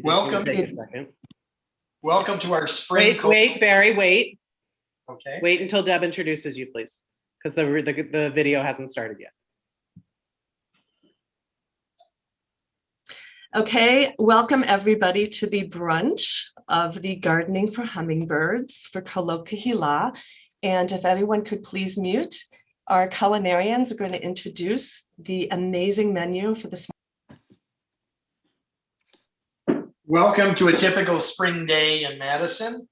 Welcome. Take a second. Welcome to our spring. Wait, Barry, wait. Okay. Wait until Deb introduces you, please, because the video hasn't started yet. Okay, welcome everybody to the brunch of the Gardening for Hummingbirds for Kolot, Kehilla. And if everyone could please mute, our culinarians are going to introduce the amazing menu for this. Welcome to a typical spring day in Madison.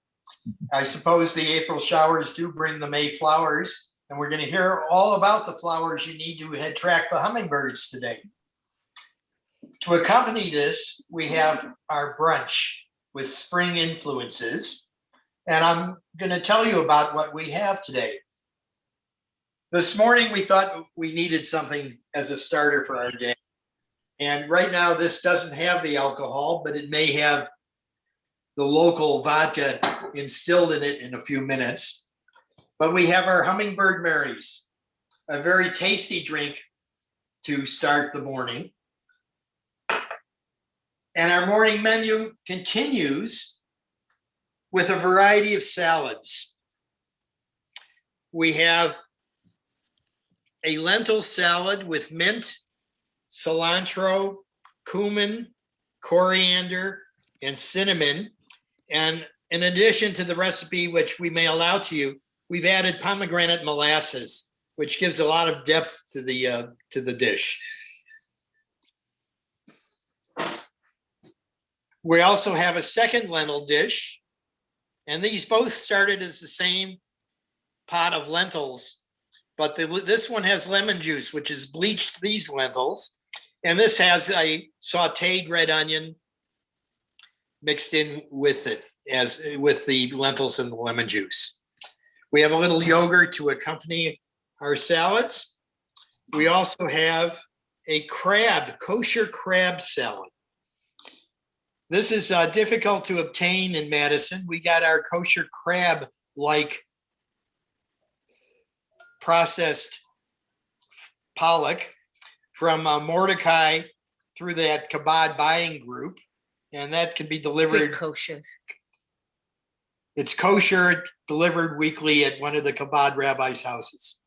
I suppose the April showers do bring the May flowers, and we're going to hear all about the flowers you need to attract the hummingbirds today. To accompany this, we have our brunch with spring influences, and I'm going to tell you about what we have today. This morning, we thought we needed something as a starter for our day. And right now, this doesn't have the alcohol, but it may have the local vodka instilled in it in a few minutes. But we have our Hummingbird Marys, a very tasty drink to start the morning. And our morning menu continues with a variety of salads. We have a lentil salad with mint, cilantro, cumin, coriander, and cinnamon. And in addition to the recipe, which we mail out to you, we've added pomegranate molasses, which gives a lot of depth to the dish. We also have a second lentil dish, and these both started as the same pot of lentils, but this one has lemon juice, which has bleached these lentils. And this has a sauteed red onion mixed in with it, as with the lentils and the lemon juice. We have a little yogurt to accompany our salads. We also have a kosher crab salad. This is difficult to obtain in Madison. We got our kosher crab-like processed pollock from Mordecai through that kabod buying group, and that can be delivered. Kosher. It's kosher, delivered weekly at one of the kabod rabbis' houses.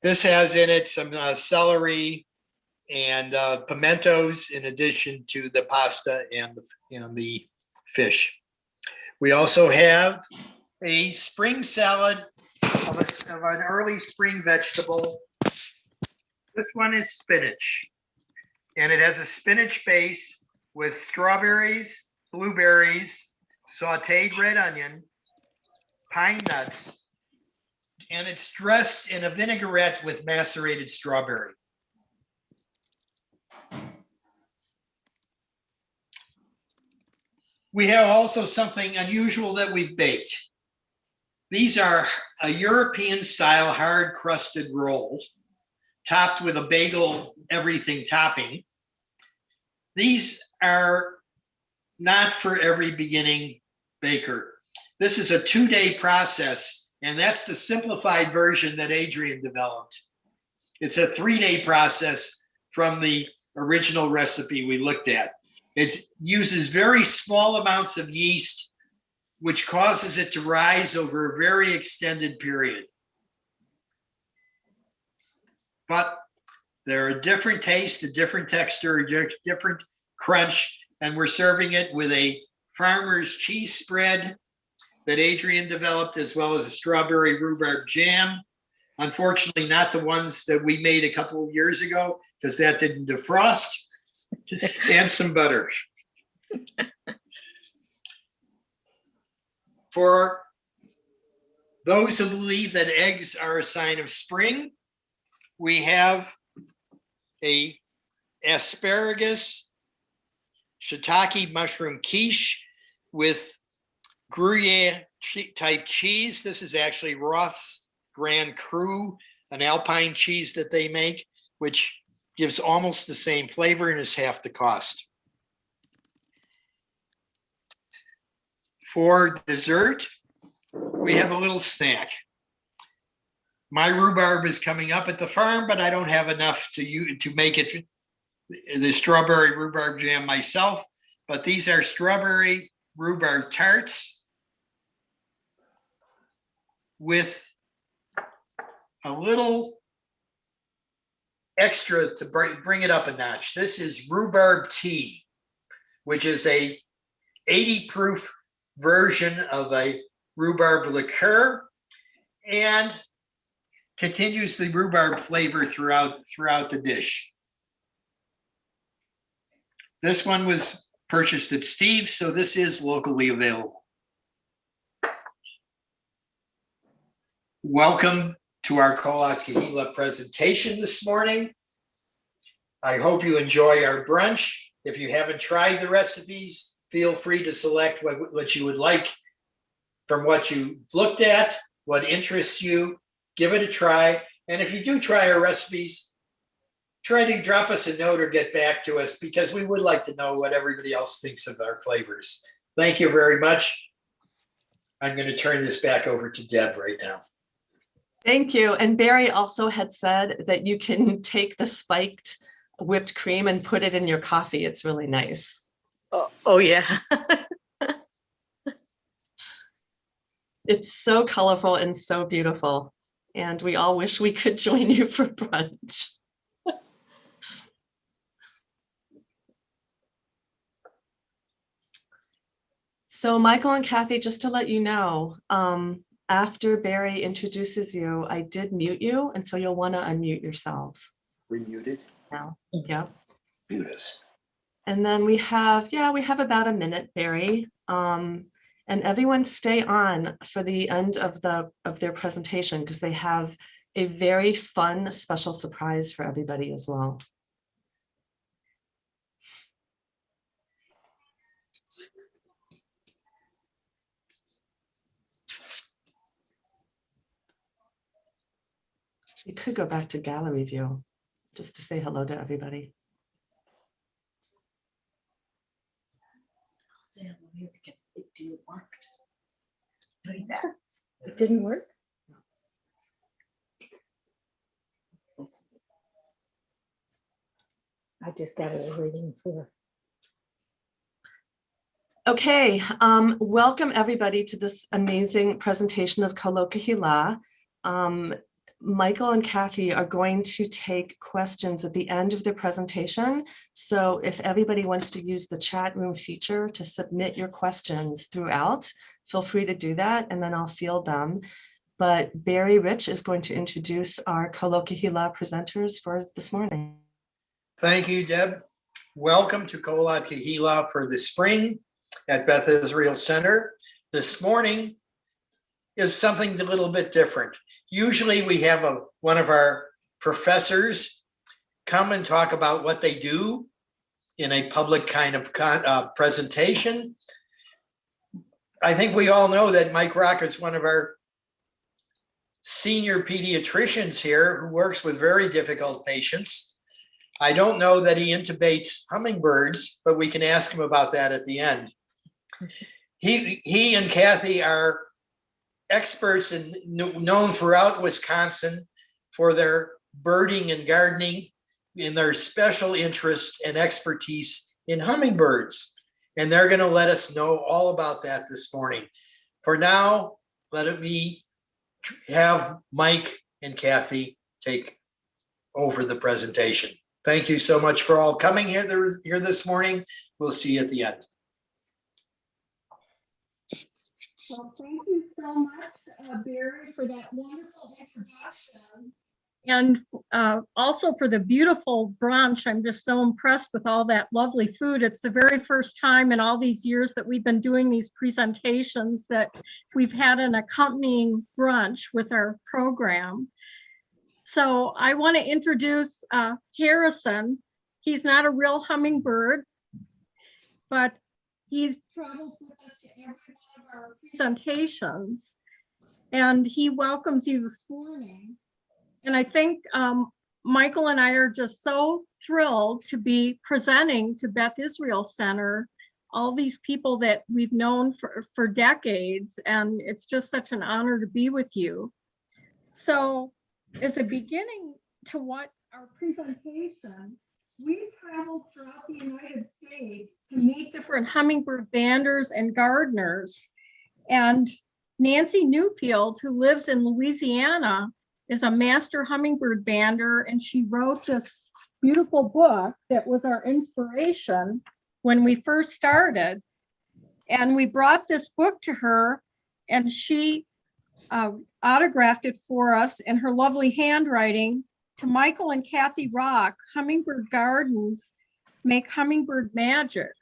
This has in it some celery and pimentos, in addition to the pasta and the fish. We also have a spring salad of an early spring vegetable. This one is spinach, and it has a spinach base with strawberries, blueberries, sauteed red onion, pine nuts, and it's dressed in a vinaigrette with macerated strawberry. We have also something unusual that we've baked. These are a European-style hard-crusted roll, topped with a bagel everything topping. These are not for every beginning baker. This is a 2-day process, and that's the simplified version that Adrian developed. It's a 3-day process from the original recipe we looked at. It uses very small amounts of yeast, which causes it to rise over a very extended period. But they're a different taste, a different texture, a different crunch, and we're serving it with a farmer's cheese spread that Adrian developed, as well as a strawberry rhubarb jam. Unfortunately, not the ones that we made a couple of years ago, because that didn't defrost, and some butter. For those who believe that eggs are a sign of spring, we have a asparagus shiitake mushroom quiche with Gruyere type cheese. This is actually Roth's Grand Cru, an Alpine cheese that they make, which gives almost the same flavor and is half the cost. For dessert, we have a little snack. My rhubarb is coming up at the farm, but I don't have enough to make it the strawberry rhubarb jam myself, but these are strawberry rhubarb tarts with a little extra to bring it up a notch. This is rhubarb tea, which is a 80 proof version of a rhubarb liqueur and continues the rhubarb flavor throughout the dish. This one was purchased at Steve's, so this is locally available. Welcome to our Kolot Kehilla presentation this morning. I hope you enjoy our brunch. If you haven't tried the recipes, feel free to select what you would like from what you looked at, what interests you, give it a try. And if you do try our recipes, try to drop us a note or get back to us because we would like to know what everybody else thinks of our flavors. Thank you very much. I'm going to turn this back over to Deb right now. Thank you. And Barry also had said that you can take the spiked whipped cream and put it in your coffee. It's really nice. Oh yeah. It's so colorful and so beautiful. And we all wish we could join you for brunch. So Michael and Kathy, just to let you know, after Barry introduces you, I did mute you, and so you'll want to unmute yourselves. We muted. Now, yep. Mute us. And then we have about a minute, Barry. And everyone stay on for the end of their presentation because they have a very fun special surprise for everybody as well. You could go back to gallery view just to say hello to everybody. I'll say hello here because it didn't work. Doing that. It didn't work. I just got a reading for. Okay, welcome everybody to this amazing presentation of Kolot Kehilla. Michael and Kathy are going to take questions at the end of their presentation. So if everybody wants to use the chat room feature to submit your questions throughout, feel free to do that and then I'll field them. But Barry Rich is going to introduce our Kolot Kehilla presenters for this morning. Thank you, Deb. Welcome to Kolot Kehilla for the spring at Beth Israel Center. This morning is something a little bit different. Usually we have one of our professors come and talk about what they do in a public kind of presentation. I think we all know that Mike Rock is one of our senior pediatricians here who works with very difficult patients. I don't know that he intubates hummingbirds, but we can ask him about that at the end. He and Kathy are experts and known throughout Wisconsin for their birding and gardening in their special interest and expertise in hummingbirds. And they're going to let us know all about that this morning. For now, let me have Mike and Kathy take over the presentation. Thank you so much for all coming here this morning. We'll see you at the end. Well, thank you so much, Barry, for that wonderful introduction. And also for the beautiful brunch. I'm just so impressed with all that lovely food. It's the very first time in all these years that we've been doing these presentations that we've had an accompanying brunch with our program. So I want to introduce Harrison. He's not a real hummingbird, but he travels with us to every one of our presentations, and he welcomes you this morning. And I think Michael and I are just so thrilled to be presenting to Beth Israel Center all these people that we've known for decades, and it's just such an honor to be with you. So as a beginning to what our presentation, we traveled traveled throughout the United States to meet different hummingbird banders and gardeners. And Nancy Newfield, who lives in Louisiana, is a master hummingbird bander, and she wrote this beautiful book that was our inspiration when we first started. And we brought this book to her, and she autographed it for us in her lovely handwriting. To Michael and Kathy Rock, Hummingbird Gardens make hummingbird magic.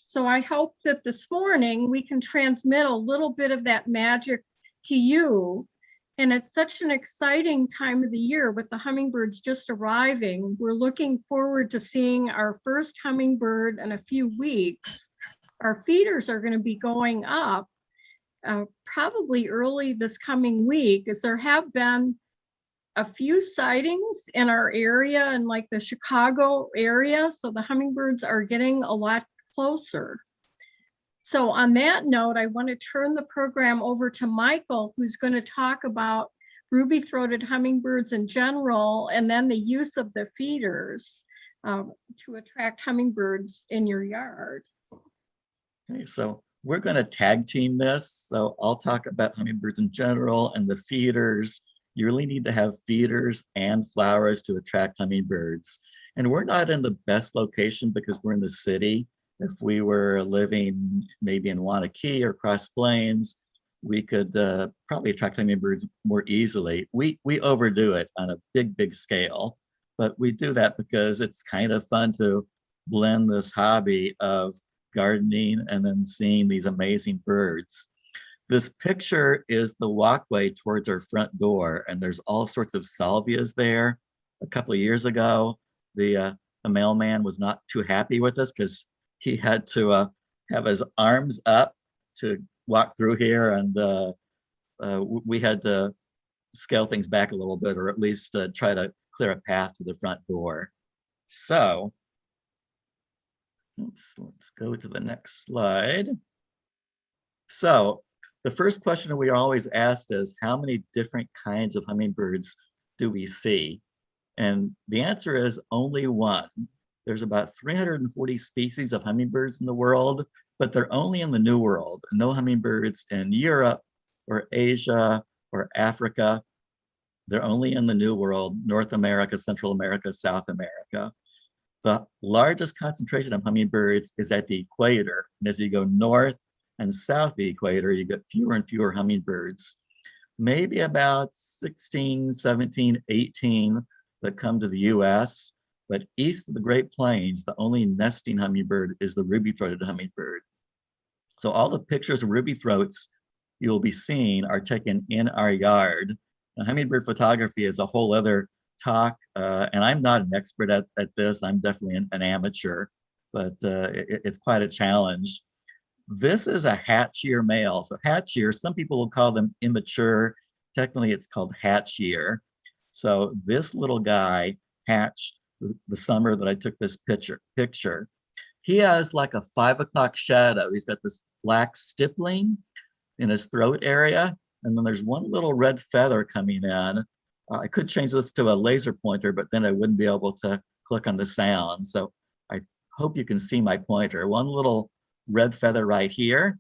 So I hope that this morning we can transmit a little bit of that magic to you. And it's such an exciting time of the year with the hummingbirds just arriving. We're looking forward to seeing our first hummingbird in a few weeks. Our feeders are going to be going up probably early this coming week, as there have been a few sightings in our area and like the Chicago area. So the hummingbirds are getting a lot closer. So on that note, I want to turn the program over to Michael, who's going to talk about ruby-throated hummingbirds in general, and then the use of the feeders to attract hummingbirds in your yard. Okay, so we're going to tag team this. So I'll talk about hummingbirds in general and the feeders. You really need to have feeders and flowers to attract hummingbirds. And we're not in the best location because we're in the city. If we were living maybe in Wanakee or Cross Plains, we could probably attract hummingbirds more easily. We overdo it on a big scale, but we do that because it's kind of fun to blend this hobby of gardening and then seeing these amazing birds. This picture is the walkway towards our front door, and there's all sorts of salvias there. A couple of years ago, the mailman was not too happy with us because he had to have his arms up to walk through here, and we had to scale things back a little bit, or at least try to clear a path to the front door. So let's go to the next slide. So the first question we are always asked is, how many different kinds of hummingbirds do we see? And the answer is only one. There's about 340 species of hummingbirds in the world, but they're only in the New World. No hummingbirds in Europe or Asia or Africa. They're only in the New World, North America, Central America, South America. The largest concentration of hummingbirds is at the equator. And as you go north and south of the equator, you get fewer and fewer hummingbirds. Maybe about 16, 17, 18 that come to the US. But east of the Great Plains, the only nesting hummingbird is the ruby-throated hummingbird. So all the pictures of ruby throats you'll be seeing are taken in our yard. Now, hummingbird photography is a whole other talk, and I'm not an expert at this. I'm definitely an amateur, but it's quite a challenge. This is a hatch year male. So hatch year, some people will call them immature. Technically, it's called hatch year. So this little guy hatched the summer that I took this picture. He has like a 5 o'clock shadow. He's got this black stippling in his throat area. And then there's one little red feather coming in. I could change this to a laser pointer, but then I wouldn't be able to click on the sound. So I hope you can see my pointer. One little red feather right here.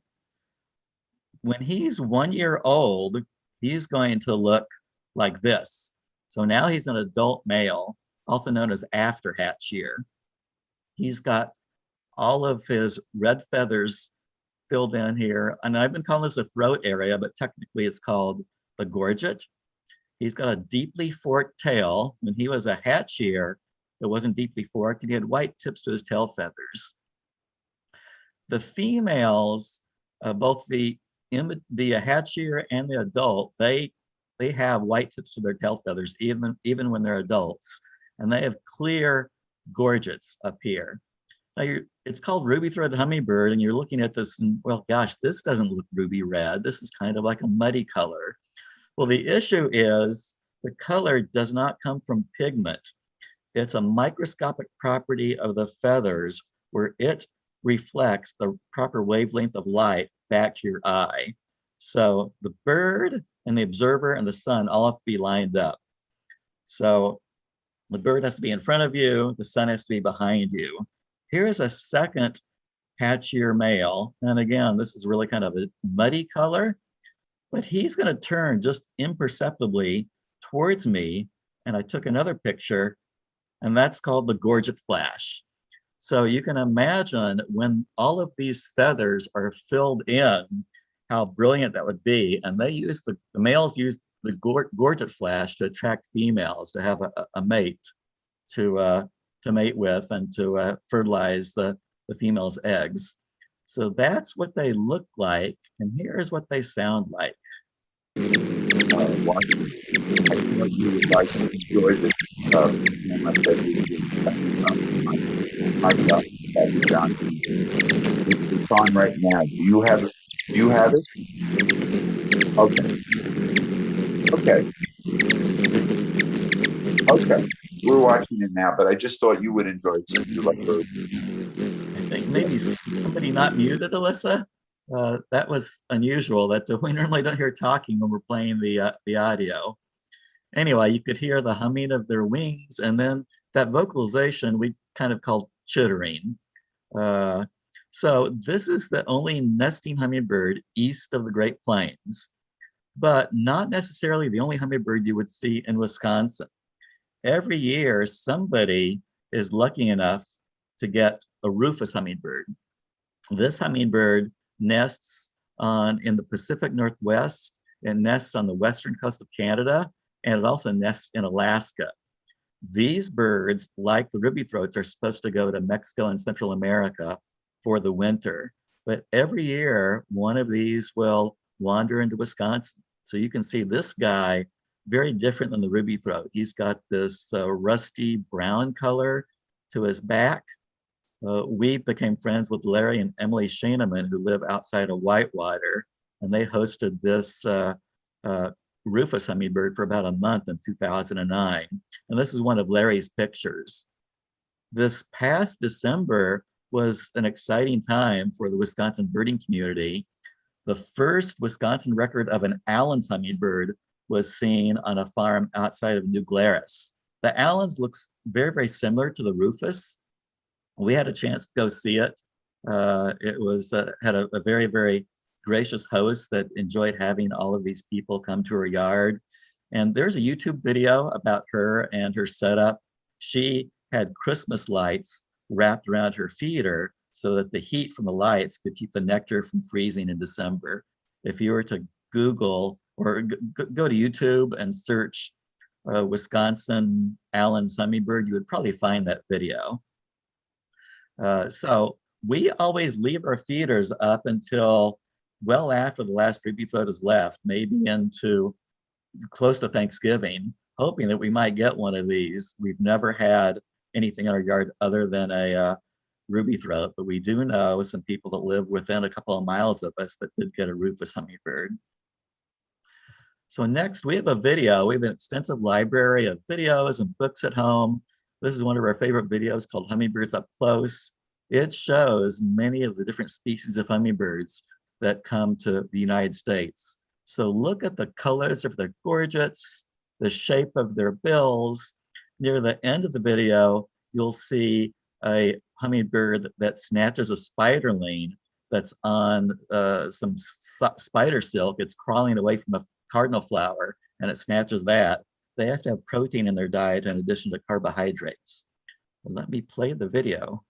When he's 1 year old, he's going to look like this. So now he's an adult male, also known as after hatch year. He's got all of his red feathers filled in here. And I've been calling this a throat area, but technically it's called the gorget. He's got a deeply forked tail. When he was a hatch year, it wasn't deeply forked, and he had white tips to his tail feathers. The females, both the hatch year and the adult, they have white tips to their tail feathers, even when they're adults. And they have clear gorgets up here. Now it's called ruby-throated hummingbird, and you're looking at this and, well, gosh, this doesn't look ruby red. This is kind of like a muddy color. Well, the issue is the color does not come from pigment. It's a microscopic property of the feathers where it reflects the proper wavelength of light back to your eye. So the bird and the observer and the sun all have to be lined up. So The bird has to be in front of you. The sun has to be behind you. Here's a second patchier male. And again, this is really kind of a muddy color, but he's going to turn just imperceptibly towards me. And I took another picture, and that's called the gorget flash. So you can imagine when all of these feathers are filled in, how brilliant that would be. And they use the males use the gorget flash to attract females, to have a mate to mate with and to fertilize the female's eggs. So that's what they look like, and here's what they sound like. Watching. I know you would like to enjoy this. It's on right now. Do you have it? Do you have it? Okay. Okay. Okay. We're watching it now, but I just thought you would enjoy it since you like birds. I think maybe somebody not muted, Alyssa. That was unusual. That we normally don't hear talking when we're playing the audio. Anyway, you could hear the humming of their wings, and then that vocalization we kind of called chittering. So this is the only nesting hummingbird east of the Great Plains, but not necessarily the only hummingbird you would see in Wisconsin. Every year, somebody is lucky enough to get a rufous hummingbird. This hummingbird nests in the Pacific Northwest. It nests on the western coast of Canada, and it also nests in Alaska. These birds, like the ruby throats, are supposed to go to Mexico and Central America for the winter. But every year, one of these will wander into Wisconsin. So you can see this guy, very different than the ruby throat. He's got this rusty brown color to his back. We became friends with Larry and Emily Shaneman, who live outside of Whitewater, and they hosted this rufous hummingbird for about a month in 2009. And this is one of Larry's pictures. This past December was an exciting time for the Wisconsin birding community. The first Wisconsin record of an Allen's hummingbird was seen on a farm outside of New Glarus. The Allen's looks very, very similar to the rufous. We had a chance to go see it. It was had a very, very gracious host that enjoyed having all of these people come to her yard. And there's a YouTube video about her and her setup. She had Christmas lights wrapped around her feeder so that the heat from the lights could keep the nectar from freezing in December. If you were to Google or go to YouTube and search Wisconsin Allen's hummingbird, you would probably find that video. So we always leave our feeders up until well after the last ruby throat is left, maybe into close to Thanksgiving, hoping that we might get one of these. We've never had anything in our yard other than a ruby throat, but we do know some people that live within a couple of miles of us that did get a rufous hummingbird. So next we have a video. We have an extensive library of videos and books at home. This is one of our favorite videos called Hummingbirds Up Close. It shows many of the different species of hummingbirds that come to the United States. So look at the colors of their gorgets, the shape of their bills. Near the end of the video, you'll see a hummingbird that snatches a spiderling that's on some spider silk. It's crawling away from a cardinal flower, and it snatches that. They have to have protein in their diet in addition to carbohydrates. Well, let me play the video.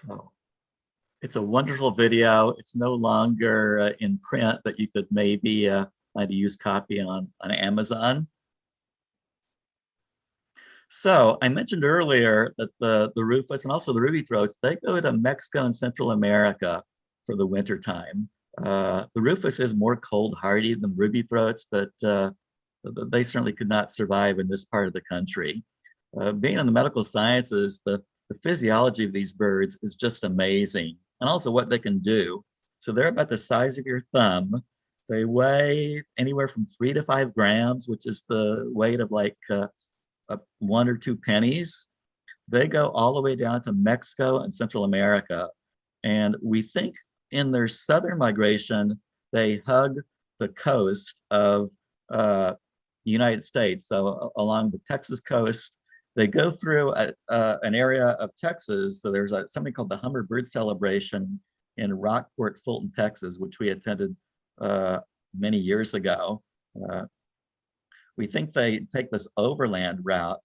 So it's a wonderful video. It's no longer in print, but you could maybe find a used copy on Amazon. So I mentioned earlier that the rufous and also the ruby throats, they go to Mexico and Central America for the winter time. The rufous is more cold hardy than ruby throats, but they certainly could not survive in this part of the country. Being in the medical sciences, the physiology of these birds is just amazing, and also what they can do. So they're about the size of your thumb. They weigh anywhere from 3 to 5 grams, which is the weight of like 1 or 2 pennies. They go all the way down to Mexico and Central America. And we think in their southern migration, they hug the coast of the United States. So along the Texas coast, they go through an area of Texas. So there's something called the Hummingbird celebration in Rockport, Fulton, Texas, which we attended many years ago. We think they take this overland route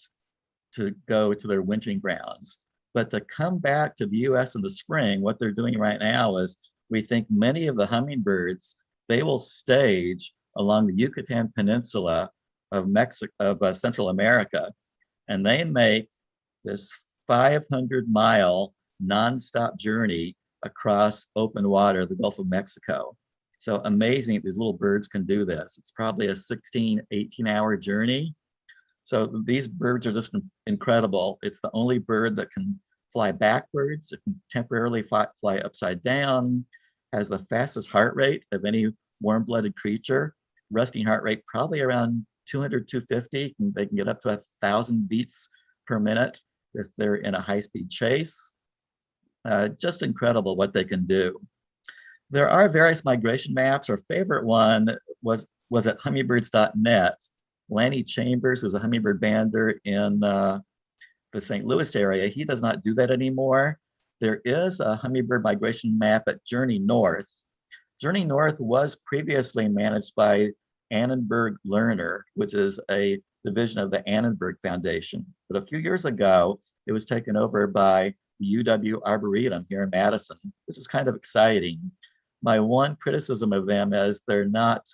to go to their wintering grounds. But to come back to the US in the spring, what they're doing right now is we think many of the hummingbirds, they will stage along the Yucatan Peninsula of Central America. And they make this 500-mile nonstop journey across open water, the Gulf of Mexico. So amazing these little birds can do this. It's probably a 16, 18-hour journey. So these birds are just incredible. It's the only bird that can fly backwards. It can temporarily fly upside down, has the fastest heart rate of any warm-blooded creature. Resting heart rate probably around 200, 250. They can get up to 1,000 beats per minute if they're in a high-speed chase. Just incredible what they can do. There are various migration maps. Our favorite one was at hummingbirds.net. Lanny Chambers, who's a hummingbird bander in the St. Louis area, he does not do that anymore. There is a hummingbird migration map at Journey North. Journey North was previously managed by Annenberg Lerner, which is a division of the Annenberg Foundation. But a few years ago, it was taken over by the UW Arboretum here in Madison, which is kind of exciting. My one criticism of them is they're not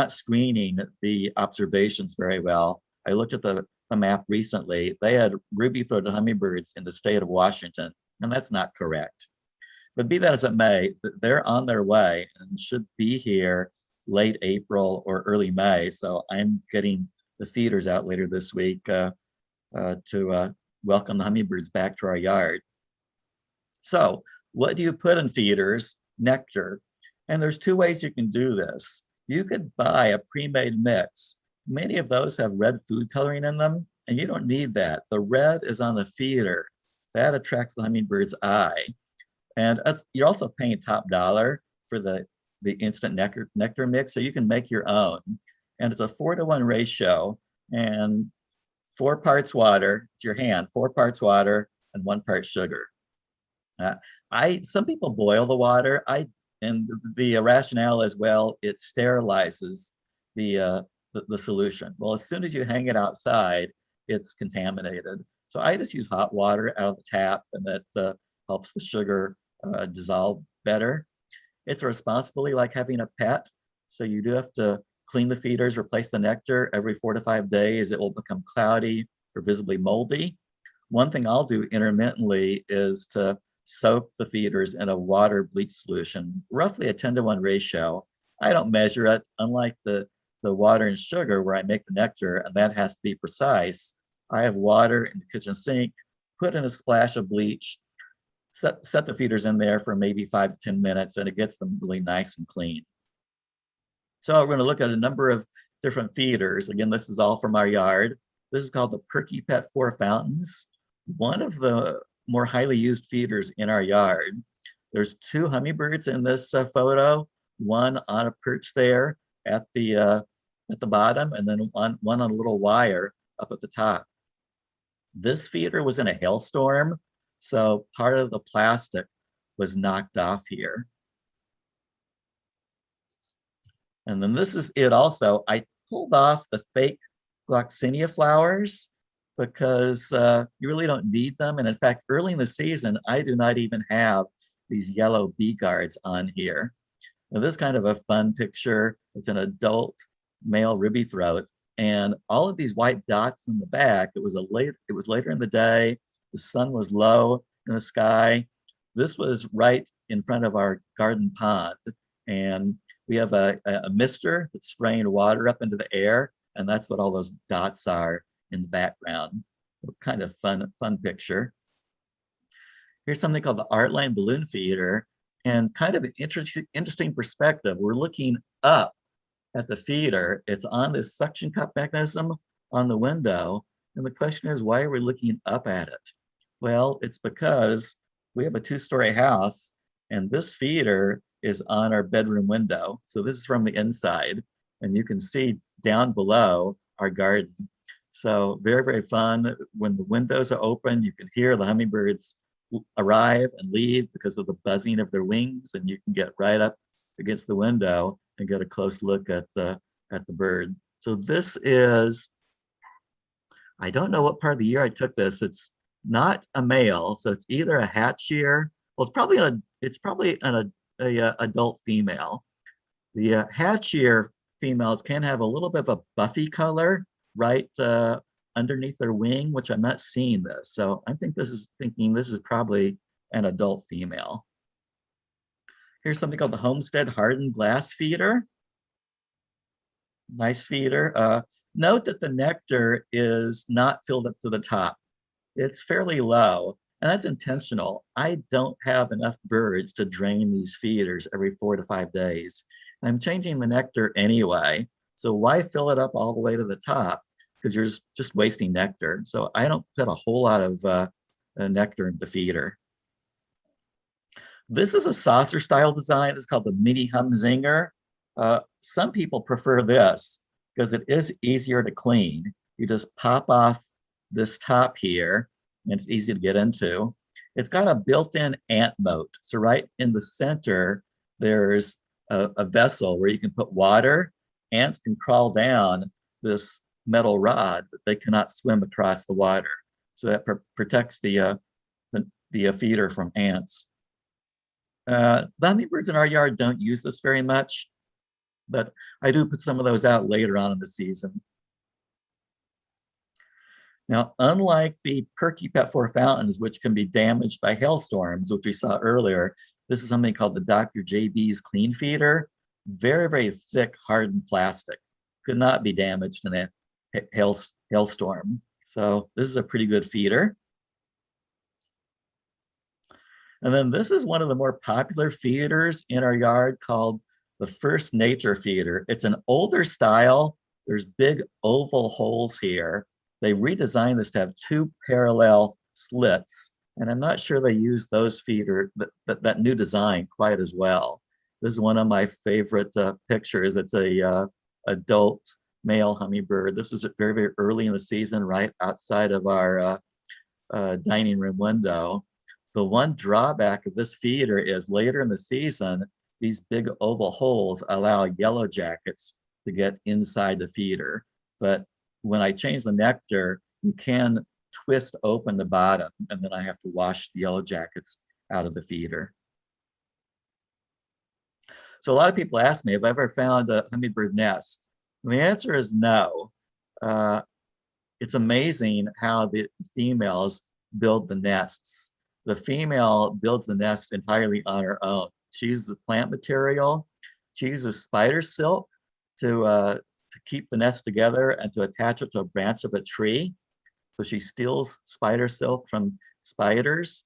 screening the observations very well. I looked at the map recently. They had ruby-throated hummingbirds in the state of Washington, and that's not correct. But be that as it may, they're on their way and should be here late April or early May. So I'm getting the feeders out later this week to welcome the hummingbirds back to our yard. So what do you put in feeders? Nectar. And there's 2 ways you can do this. You could buy a pre-made mix. Many of those have red food coloring in them, and you don't need that. The red is on the feeder. That attracts the hummingbird's eye. And you're also paying top dollar for the instant nectar mix, so you can make your own. And it's a 4-to-1 ratio, and 4 parts water, it's your hand, 4 parts water and 1 part sugar. Some people boil the water. And the rationale is, well, it sterilizes the solution. Well, as soon as you hang it outside, it's contaminated. So I just use hot water out of the tap, and that helps the sugar dissolve better. It's a responsibility like having a pet. So you do have to clean the feeders, replace the nectar every 4 to 5 days. It will become cloudy or visibly moldy. One thing I'll do intermittently is to soak the feeders in a water bleach solution, roughly a 10-to-1 ratio. I don't measure it, unlike the water and sugar where I make the nectar, and that has to be precise. I have water in the kitchen sink, put in a splash of bleach, set the feeders in there for maybe 5 to 10 minutes, and it gets them really nice and clean. So we're going to look at a number of different feeders. Again, this is all from our yard. This is called the Perky Pet 4 Fountains. One of the more highly used feeders in our yard. There's 2 hummingbirds in this photo, one on a perch there at the bottom, and then one on a little wire up at the top. This feeder was in a hailstorm, so part of the plastic was knocked off here. And then this is it also. I pulled off the fake gloxinia flowers, because you really don't need them. And in fact, early in the season, I do not even have these yellow bee guards on here. Now, this is kind of a fun picture. It's an adult male ruby throat, and all of these white dots in the back. It was later in the day. The sun was low in the sky. This was right in front of our garden pond, and we have a mister that's spraying water up into the air, and that's what all those dots are in the background. So kind of fun picture. Here's something called the art line balloon feeder, and kind of an interesting perspective. We're looking up at the feeder. It's on this suction cup mechanism on the window. And the question is, why are we looking up at it? Well, it's because we have a 2-story house, and this feeder is on our bedroom window. So this is from the inside, and you can see down below our garden. So very, very fun. When the windows are open, you can hear the hummingbirds arrive and leave because of the buzzing of their wings, and you can get right up against the window and get a close look at the bird. So this is, I don't know what part of the year I took this. It's not a male, so it's either a hatch year. Well, it's probably an adult female. The hatch year females can have a little bit of a buffy color right underneath their wing, which I'm not seeing this. So I think this is probably an adult female. Here's something called the Homestead Hardened Glass Feeder. Nice feeder. Note that the nectar is not filled up to the top. It's fairly low, and that's intentional. I don't have enough birds to drain these feeders every 4 to 5 days. I'm changing the nectar anyway, so why fill it up all the way to the top? Because you're just wasting nectar. So I don't put a whole lot of nectar in the feeder. This is a saucer style design. It's called the Mini Humzinger. Some people prefer this because it is easier to clean. You just pop off this top here, and it's easy to get into. It's got a built-in ant moat. So right in the center, there's a vessel where you can put water. Ants can crawl down this metal rod, but they cannot swim across the water. So that protects the feeder from ants. The hummingbirds in our yard don't use this very much, but I do put some of those out later on in the season. Now, unlike the Perky Pet 4 fountains, which can be damaged by hailstorms, which we saw earlier, this is something called the Dr. JB's Clean Feeder. Very, very thick, hardened plastic. Could not be damaged in a hailstorm. So this is a pretty good feeder. And then this is one of the more popular feeders in our yard called the First Nature Feeder. It's an older style. There's big oval holes here. They redesigned this to have 2 parallel slits, and I'm not sure they use those feeder, that new design quite as well. This is one of my favorite pictures. It's a adult male hummingbird. This is very, very early in the season, right outside of our dining room window. The one drawback of this feeder is later in the season, these big oval holes allow yellow jackets to get inside the feeder. But when I change the nectar, you can twist open the bottom, and then I have to wash the yellow jackets out of the feeder. So a lot of people ask me, have I ever found a hummingbird nest? And the answer is no. It's amazing how the females build the nests. The female builds the nest entirely on her own. She uses the plant material. She uses spider silk to keep the nest together and to attach it to a branch of a tree. So she steals spider silk from spiders.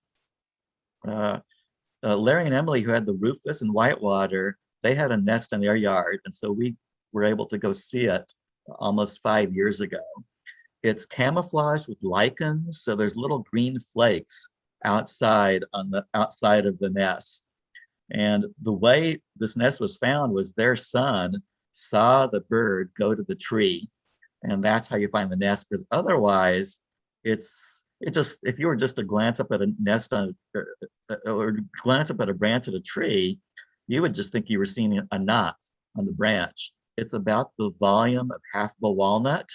Larry and Emily, who had the rufous and whitewater, they had a nest in their yard, and so we were able to go see it almost 5 years ago. It's camouflaged with lichens, so there's little green flakes outside on the outside of the nest. And the way this nest was found was their son saw the bird go to the tree, and that's how you find the nest. Because otherwise, if you were just to glance up at a nest on or glance up at a branch of a tree, you would just think you were seeing a knot on the branch. It's about the volume of half of a walnut.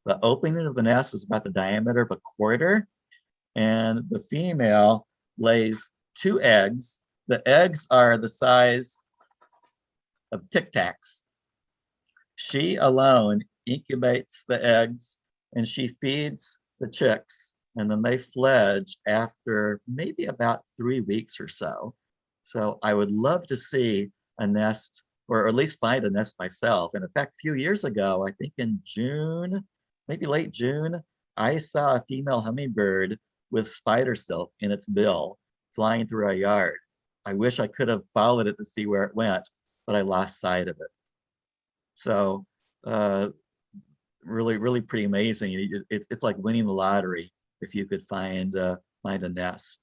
The opening of the nest is about the diameter of a quarter, and the female lays 2 eggs. The eggs are the size of Tic Tacs. She alone incubates the eggs and she feeds the chicks, and then they fledge after maybe about 3 weeks or so. So I would love to see a nest, or at least find a nest myself. And in fact, a few years ago, I think in June, maybe late June, I saw a female hummingbird with spider silk in its bill flying through our yard. I wish I could have followed it to see where it went, but I lost sight of it. So really pretty amazing. It's like winning the lottery if you could find a nest.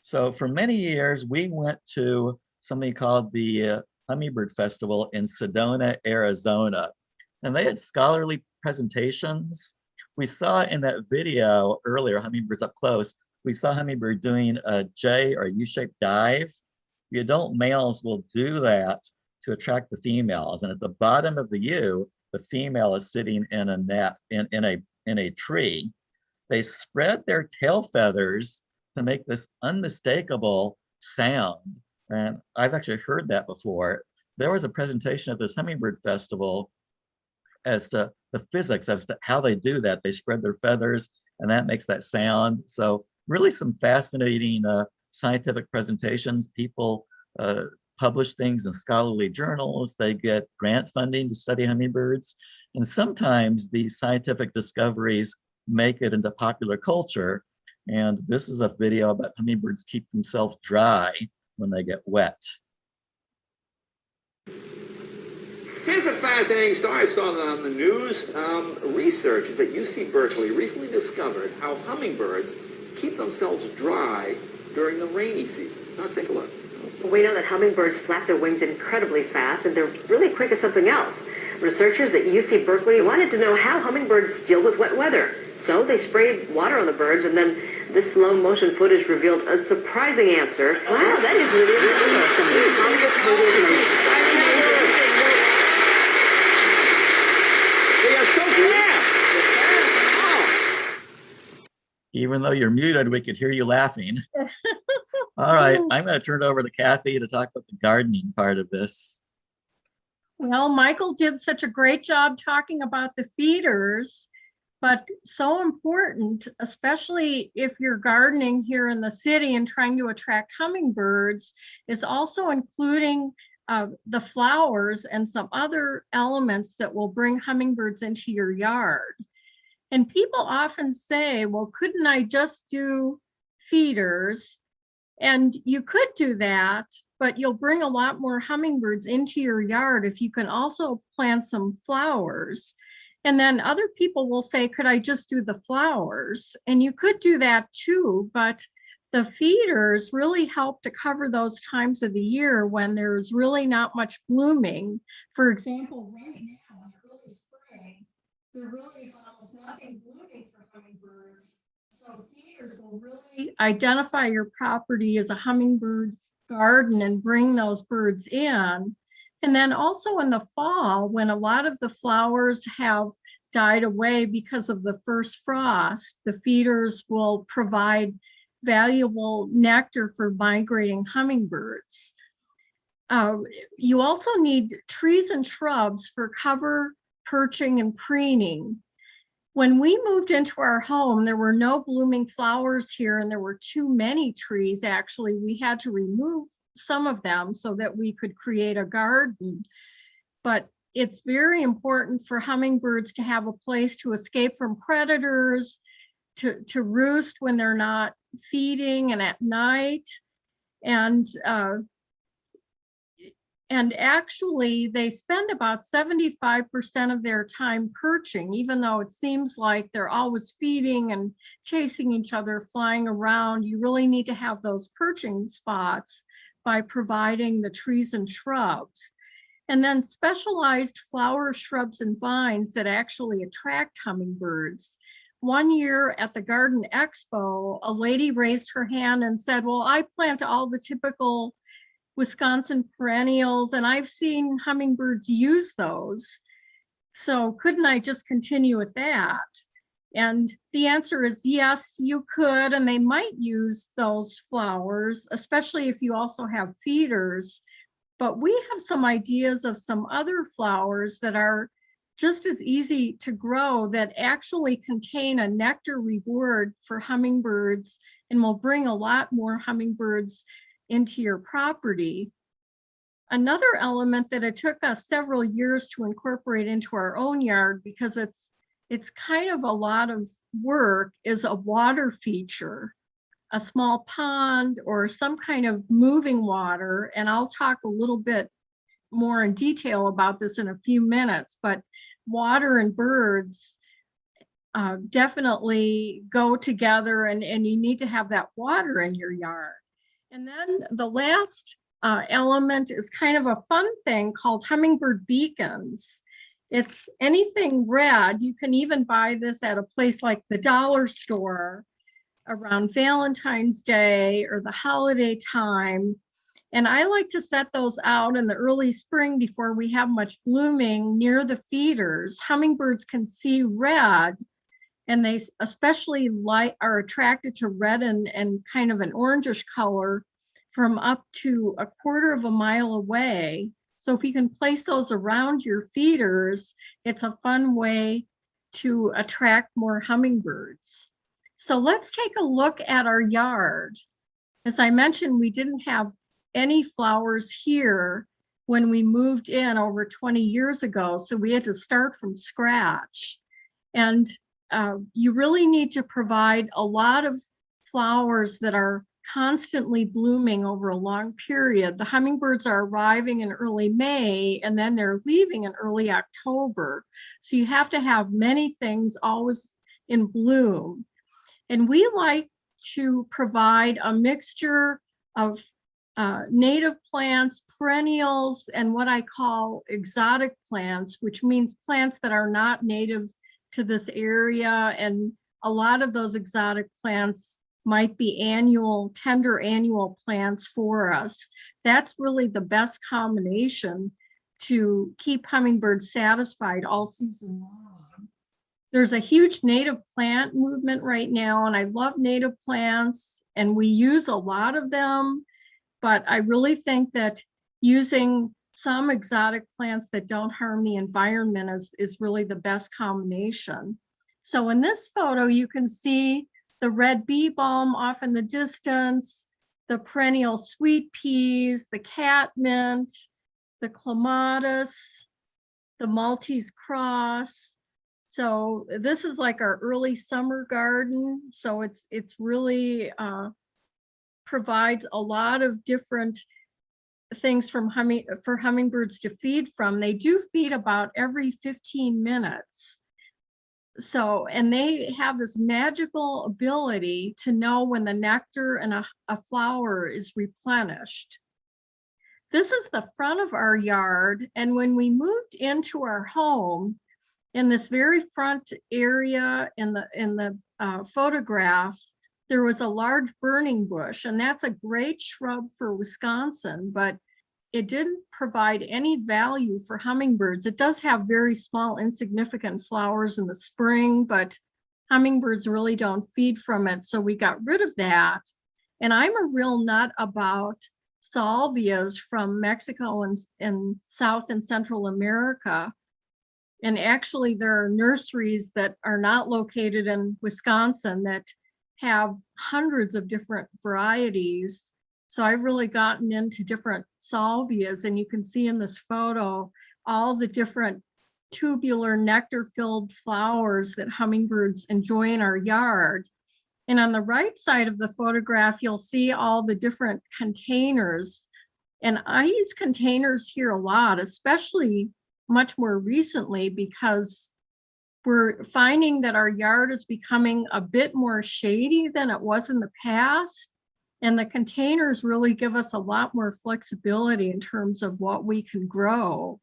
So for many years, we went to something called the Hummingbird Festival in Sedona, Arizona, and they had scholarly presentations. We saw in that video earlier, Hummingbirds Up Close, we saw hummingbird doing a J or U-shaped dive. The adult males will do that to attract the females, and at the bottom of the U, the female is sitting in a net in a tree. They spread their tail feathers to make this unmistakable sound, and I've actually heard that before. There was a presentation at this Hummingbird Festival as to the physics as to how they do that. They spread their feathers and that makes that sound. So really some fascinating scientific presentations. People publish things in scholarly journals. They get grant funding to study hummingbirds. And sometimes these scientific discoveries make it into popular culture. And this is a video about hummingbirds keep themselves dry when they get wet. Here's a fascinating story. I saw that on the news. Researchers at UC Berkeley recently discovered how hummingbirds keep themselves dry during the rainy season. Now take a look. We know that hummingbirds flap their wings incredibly fast, and they're really quick at something else. Researchers at UC Berkeley wanted to know how hummingbirds deal with wet weather. So they sprayed water on the birds, and then this slow motion footage revealed a surprising answer. Wow, that is really They are so fast. Even though you're muted, we could hear you laughing. All right, I'm going to turn it over to Kathy to talk about the gardening part of this. Well, Michael did such a great job talking about the feeders, but so important, especially if you're gardening here in the city and trying to attract hummingbirds, is also including the flowers and some other elements that will bring hummingbirds into your yard. And people often say, well, couldn't I just do feeders? And you could do that, but you'll bring a lot more hummingbirds into your yard if you can also plant some flowers. And then other people will say, could I just do the flowers? And you could do that too, but the feeders really help to cover those times of the year when there's really not much blooming. For example, right now in early spring, there really is almost nothing blooming for hummingbirds. So feeders will really identify your property as a hummingbird garden and bring those birds in. And then also in the fall, when a lot of the flowers have died away because of the first frost, the feeders will provide valuable nectar for migrating hummingbirds. You also need trees and shrubs for cover, perching, and preening. When we moved into our home, there were no blooming flowers here, and there were too many trees. Actually, we had to remove some of them so that we could create a garden. But it's very important for hummingbirds to have a place to escape from predators, to roost when they're not feeding and at night. And actually, they spend about 75% of their time perching, even though it seems like they're always feeding and chasing each other, flying around. You really need to have those perching spots by providing the trees and shrubs. And then specialized flowers, shrubs, and vines that actually attract hummingbirds. One year at the Garden Expo, a lady raised her hand and said, well, I plant all the typical Wisconsin perennials, and I've seen hummingbirds use those. So couldn't I just continue with that? And the answer is yes, you could, and they might use those flowers, especially if you also have feeders. But we have some ideas of some other flowers that are just as easy to grow that actually contain a nectar reward for hummingbirds and will bring a lot more hummingbirds into your property. Another element that it took us several years to incorporate into our own yard, because it's kind of a lot of work, is a water feature, a small pond or some kind of moving water. And I'll talk a little bit more in detail about this in a few minutes, but water and birds definitely go together, and you need to have that water in your yard. And then the last element is kind of a fun thing called hummingbird beacons. It's anything red. You can even buy this at a place like the dollar store around Valentine's Day or the holiday time. And I like to set those out in the early spring before we have much blooming near the feeders. Hummingbirds can see red, and they especially are attracted to red and kind of an orangish color from up to 1/4 mile away. So if you can place those around your feeders, it's a fun way to attract more hummingbirds. So let's take a look at our yard. As I mentioned, we didn't have any flowers here when we moved in over 20 years ago, so we had to start from scratch. And you really need to provide a lot of flowers that are constantly blooming over a long period. The hummingbirds are arriving in early May, and then they're leaving in early October. So you have to have many things always in bloom. And we like to provide a mixture of native plants, perennials, and what I call exotic plants, which means plants that are not native to this area. And a lot of those exotic plants might be tender annual plants for us. That's really the best combination to keep hummingbirds satisfied all season long. There's a huge native plant movement right now, and I love native plants, and we use a lot of them, but I really think that using some exotic plants that don't harm the environment is really the best combination. So in this photo, you can see the red bee balm off in the distance, the perennial sweet peas, the catmint, the clematis, the Maltese cross. So this is like our early summer garden. So it's really provides a lot of different things for hummingbirds to feed from. They do feed about every 15 minutes. So, and they have this magical ability to know when the nectar in a flower is replenished. This is the front of our yard. And when we moved into our home, in this very front area in the photograph, there was a large burning bush, and that's a great shrub for Wisconsin, but it didn't provide any value for hummingbirds. It does have very small, insignificant flowers in the spring, but hummingbirds really don't feed from it. So we got rid of that. And I'm a real nut about salvias from Mexico and South and Central America. And actually there are nurseries that are not located in Wisconsin that have hundreds of different varieties. So I've really gotten into different salvias, and you can see in this photo all the different tubular nectar-filled flowers that hummingbirds enjoy in our yard. And on the right side of the photograph, you'll see all the different containers. And I use containers here a lot, especially much more recently, because we're finding that our yard is becoming a bit more shady than it was in the past. And the containers really give us a lot more flexibility in terms of what we can grow.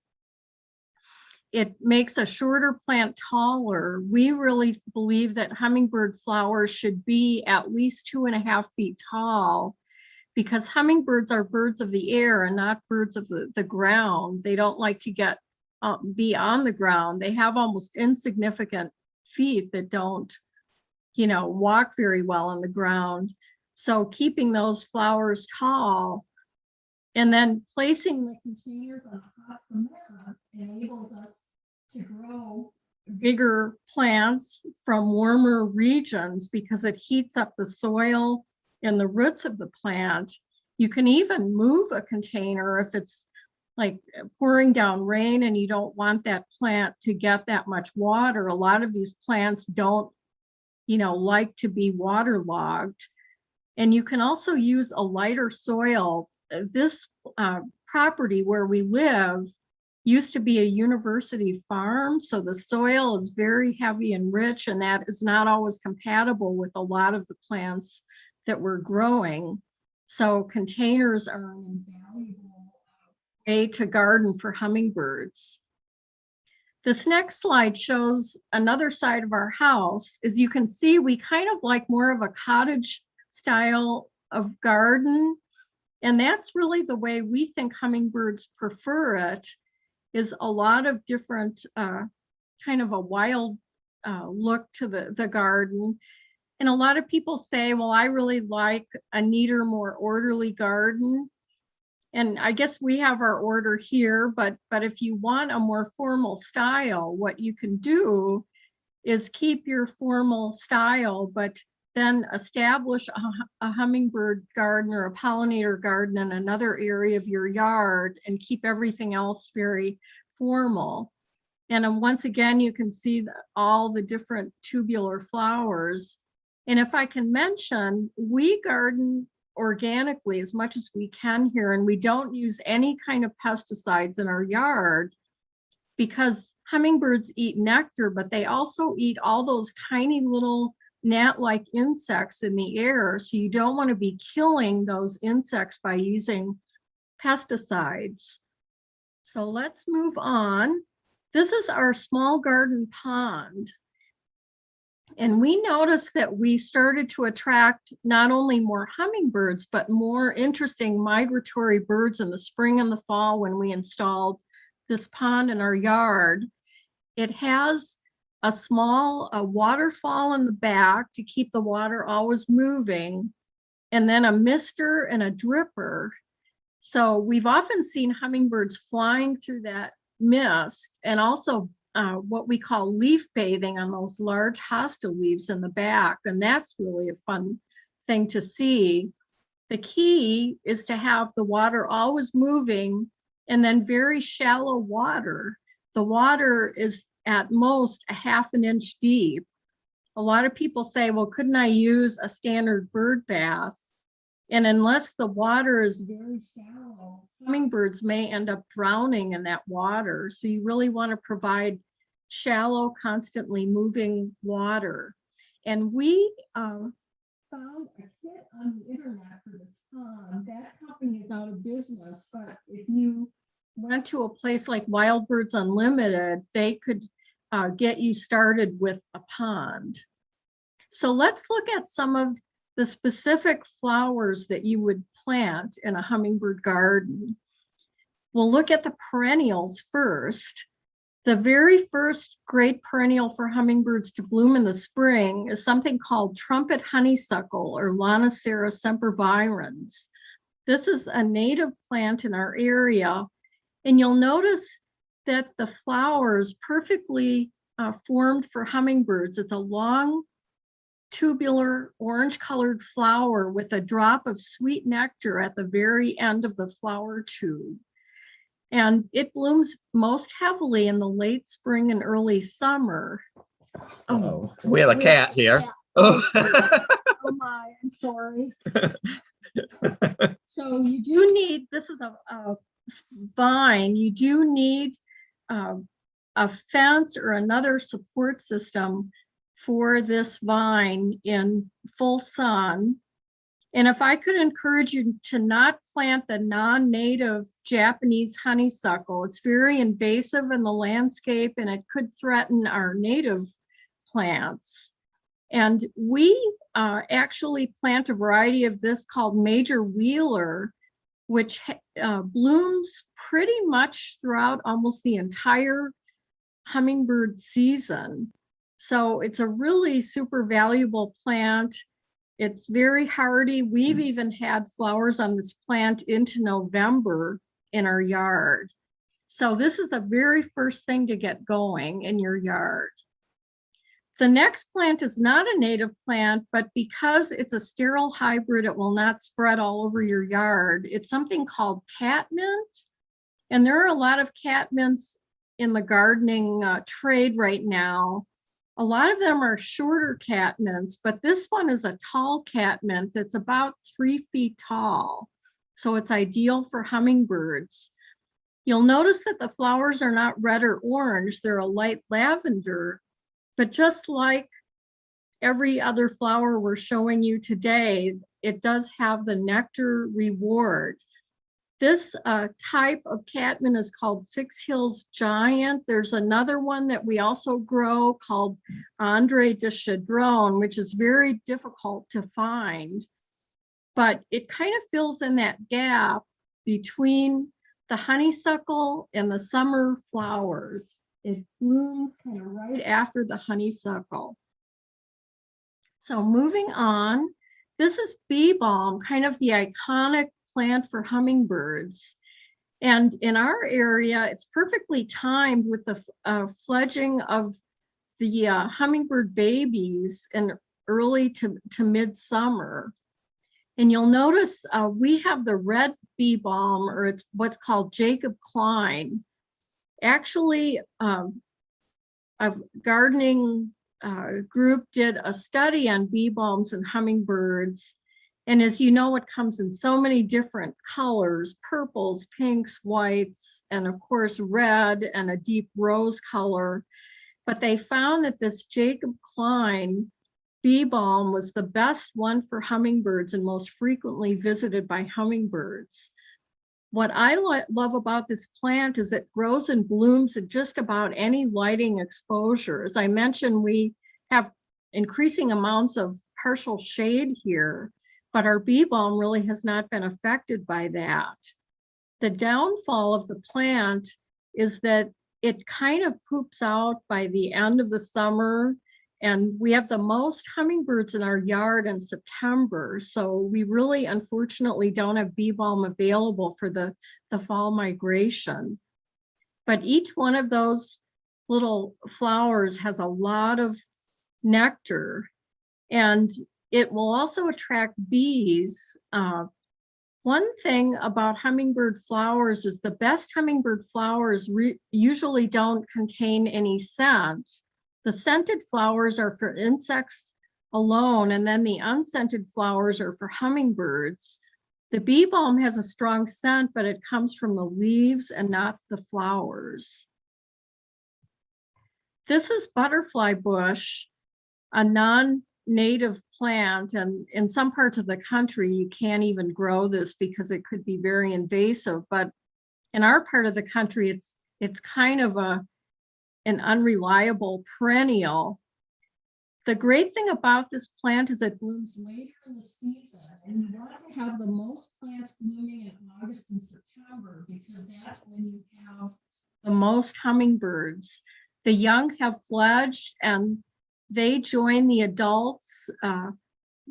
It makes a shorter plant taller. We really believe that hummingbird flowers should be at least 2.5 feet tall, because hummingbirds are birds of the air and not birds of the ground. They don't like to get be on the ground. They have almost insignificant feet that don't, walk very well on the ground. So keeping those flowers tall and then placing the containers on hot cement enables us to grow bigger plants from warmer regions because it heats up the soil and the roots of the plant. You can even move a container if it's like pouring down rain and you don't want that plant to get that much water. A lot of these plants don't, like to be waterlogged. And you can also use a lighter soil. This property where we live used to be a university farm, so the soil is very heavy and rich, and that is not always compatible with a lot of the plants that we're growing. So containers are an invaluable way to garden for hummingbirds. This next slide shows another side of our house. As you can see, we kind of like more of a cottage style of garden, and that's really the way we think hummingbirds prefer it, is a lot of different kind of a wild look to the garden. And a lot of people say, well, I really like a neater, more orderly garden. And I guess we have our order here, but if you want a more formal style, what you can do is keep your formal style, but then establish a hummingbird garden or a pollinator garden in another area of your yard and keep everything else very formal. And once again, you can see all the different tubular flowers. And if I can mention, we garden organically as much as we can here, and we don't use any kind of pesticides in our yard because hummingbirds eat nectar, but they also eat all those tiny little gnat-like insects in the air. So you don't want to be killing those insects by using pesticides. So let's move on. This is our small garden pond. And we noticed that we started to attract not only more hummingbirds, but more interesting migratory birds in the spring and the fall when we installed this pond in our yard. It has a small waterfall in the back to keep the water always moving, and then a mister and a dripper. So we've often seen hummingbirds flying through that mist, and also what we call leaf bathing on those large hosta leaves in the back. And that's really a fun thing to see. The key is to have the water always moving and then very shallow water. The water is at most a half an inch deep. A lot of people say, well, couldn't I use a standard bird bath? And unless the water is very shallow, hummingbirds may end up drowning in that water. So you really want to provide shallow, constantly moving water. And we found a kit on the internet for this pond. That company is out of business, but if you went to a place like Wild Birds Unlimited, they could get you started with a pond. So let's look at some of the specific flowers that you would plant in a hummingbird garden. We'll look at the perennials first. The very first great perennial for hummingbirds to bloom in the spring is something called trumpet honeysuckle, or Lonicera sempervirens. This is a native plant in our area, and you'll notice that the flower is perfectly formed for hummingbirds. It's a long, tubular, orange-colored flower with a drop of sweet nectar at the very end of the flower tube. And it blooms most heavily in the late spring and early summer. Oh, we have a cat here. Oh, Oh my, I'm sorry. So you do need, this is a vine, you do need a fence or another support system for this vine in full sun. And if I could encourage you to not plant the non-native Japanese honeysuckle, it's very invasive in the landscape and it could threaten our native plants. And we actually plant a variety of this called Major Wheeler which blooms pretty much throughout almost the entire hummingbird season. So it's a really super valuable plant. It's very hardy. We've even had flowers on this plant into November in our yard. So this is the very first thing to get going in your yard. The next plant is not a native plant, but because it's a sterile hybrid, it will not spread all over your yard. It's something called catmint. And there are a lot of catmints in the gardening trade right now. A lot of them are shorter catmints, but this one is a tall catmint that's about 3 feet tall. So it's ideal for hummingbirds. You'll notice that the flowers are not red or orange, they're a light lavender, but just like every other flower we're showing you today, it does have the nectar reward. This type of catmint is called Six Hills Giant. There's another one that we also grow called Andre de Chadron, which is very difficult to find, but it kind of fills in that gap between the honeysuckle and the summer flowers. It blooms kind of right after the honeysuckle. So moving on, this is bee balm, kind of the iconic plant for hummingbirds. And in our area, it's perfectly timed with the fledging of the hummingbird babies in early to midsummer. And you'll notice we have the red bee balm, or it's what's called Jacob Klein. Actually, a gardening group did a study on bee balms and hummingbirds. And as you know, it comes in so many different colors, purples, pinks, whites, and of course, red and a deep rose color. But they found that this Jacob Klein bee balm was the best one for hummingbirds and most frequently visited by hummingbirds. What I love about this plant is it grows and blooms at just about any lighting exposure. As I mentioned, we have increasing amounts of partial shade here, but our bee balm really has not been affected by that. The downfall of the plant is that it kind of poops out by the end of the summer, and we have the most hummingbirds in our yard in September. So we really, unfortunately, don't have bee balm available for the fall migration. But each one of those little flowers has a lot of nectar, and it will also attract bees. One thing about hummingbird flowers is the best hummingbird flowers usually don't contain any scent. The scented flowers are for insects alone, and then the unscented flowers are for hummingbirds. The bee balm has a strong scent, but it comes from the leaves and not the flowers. This is butterfly bush, a non-native plant, and in some parts of the country, you can't even grow this because it could be very invasive. But in our part of the country, it's kind of an unreliable perennial. The great thing about this plant is it blooms later in the season, and you want to have the most plants blooming in August and September because that's when you have the most hummingbirds. The young have fledged and they join the adults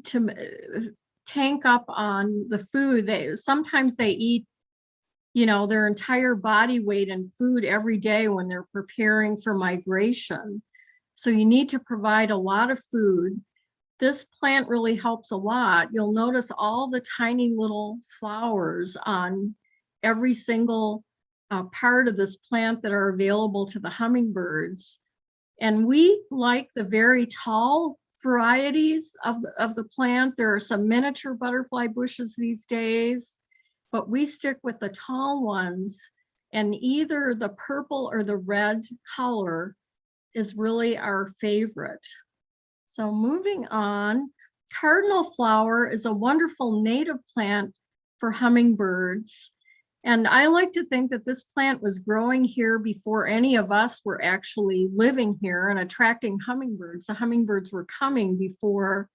to tank up on the food. Sometimes they eat, you know, their entire body weight in food every day when they're preparing for migration. So you need to provide a lot of food. This plant really helps a lot. You'll notice all the tiny little flowers on every single part of this plant that are available to the hummingbirds. And we like the very tall varieties of the plant. There are some miniature butterfly bushes these days, but we stick with the tall ones, and either the purple or the red color is really our favorite. So moving on, cardinal flower is a wonderful native plant for hummingbirds. And I like to think that this plant was growing here before any of us were actually living here and attracting hummingbirds. The hummingbirds were coming before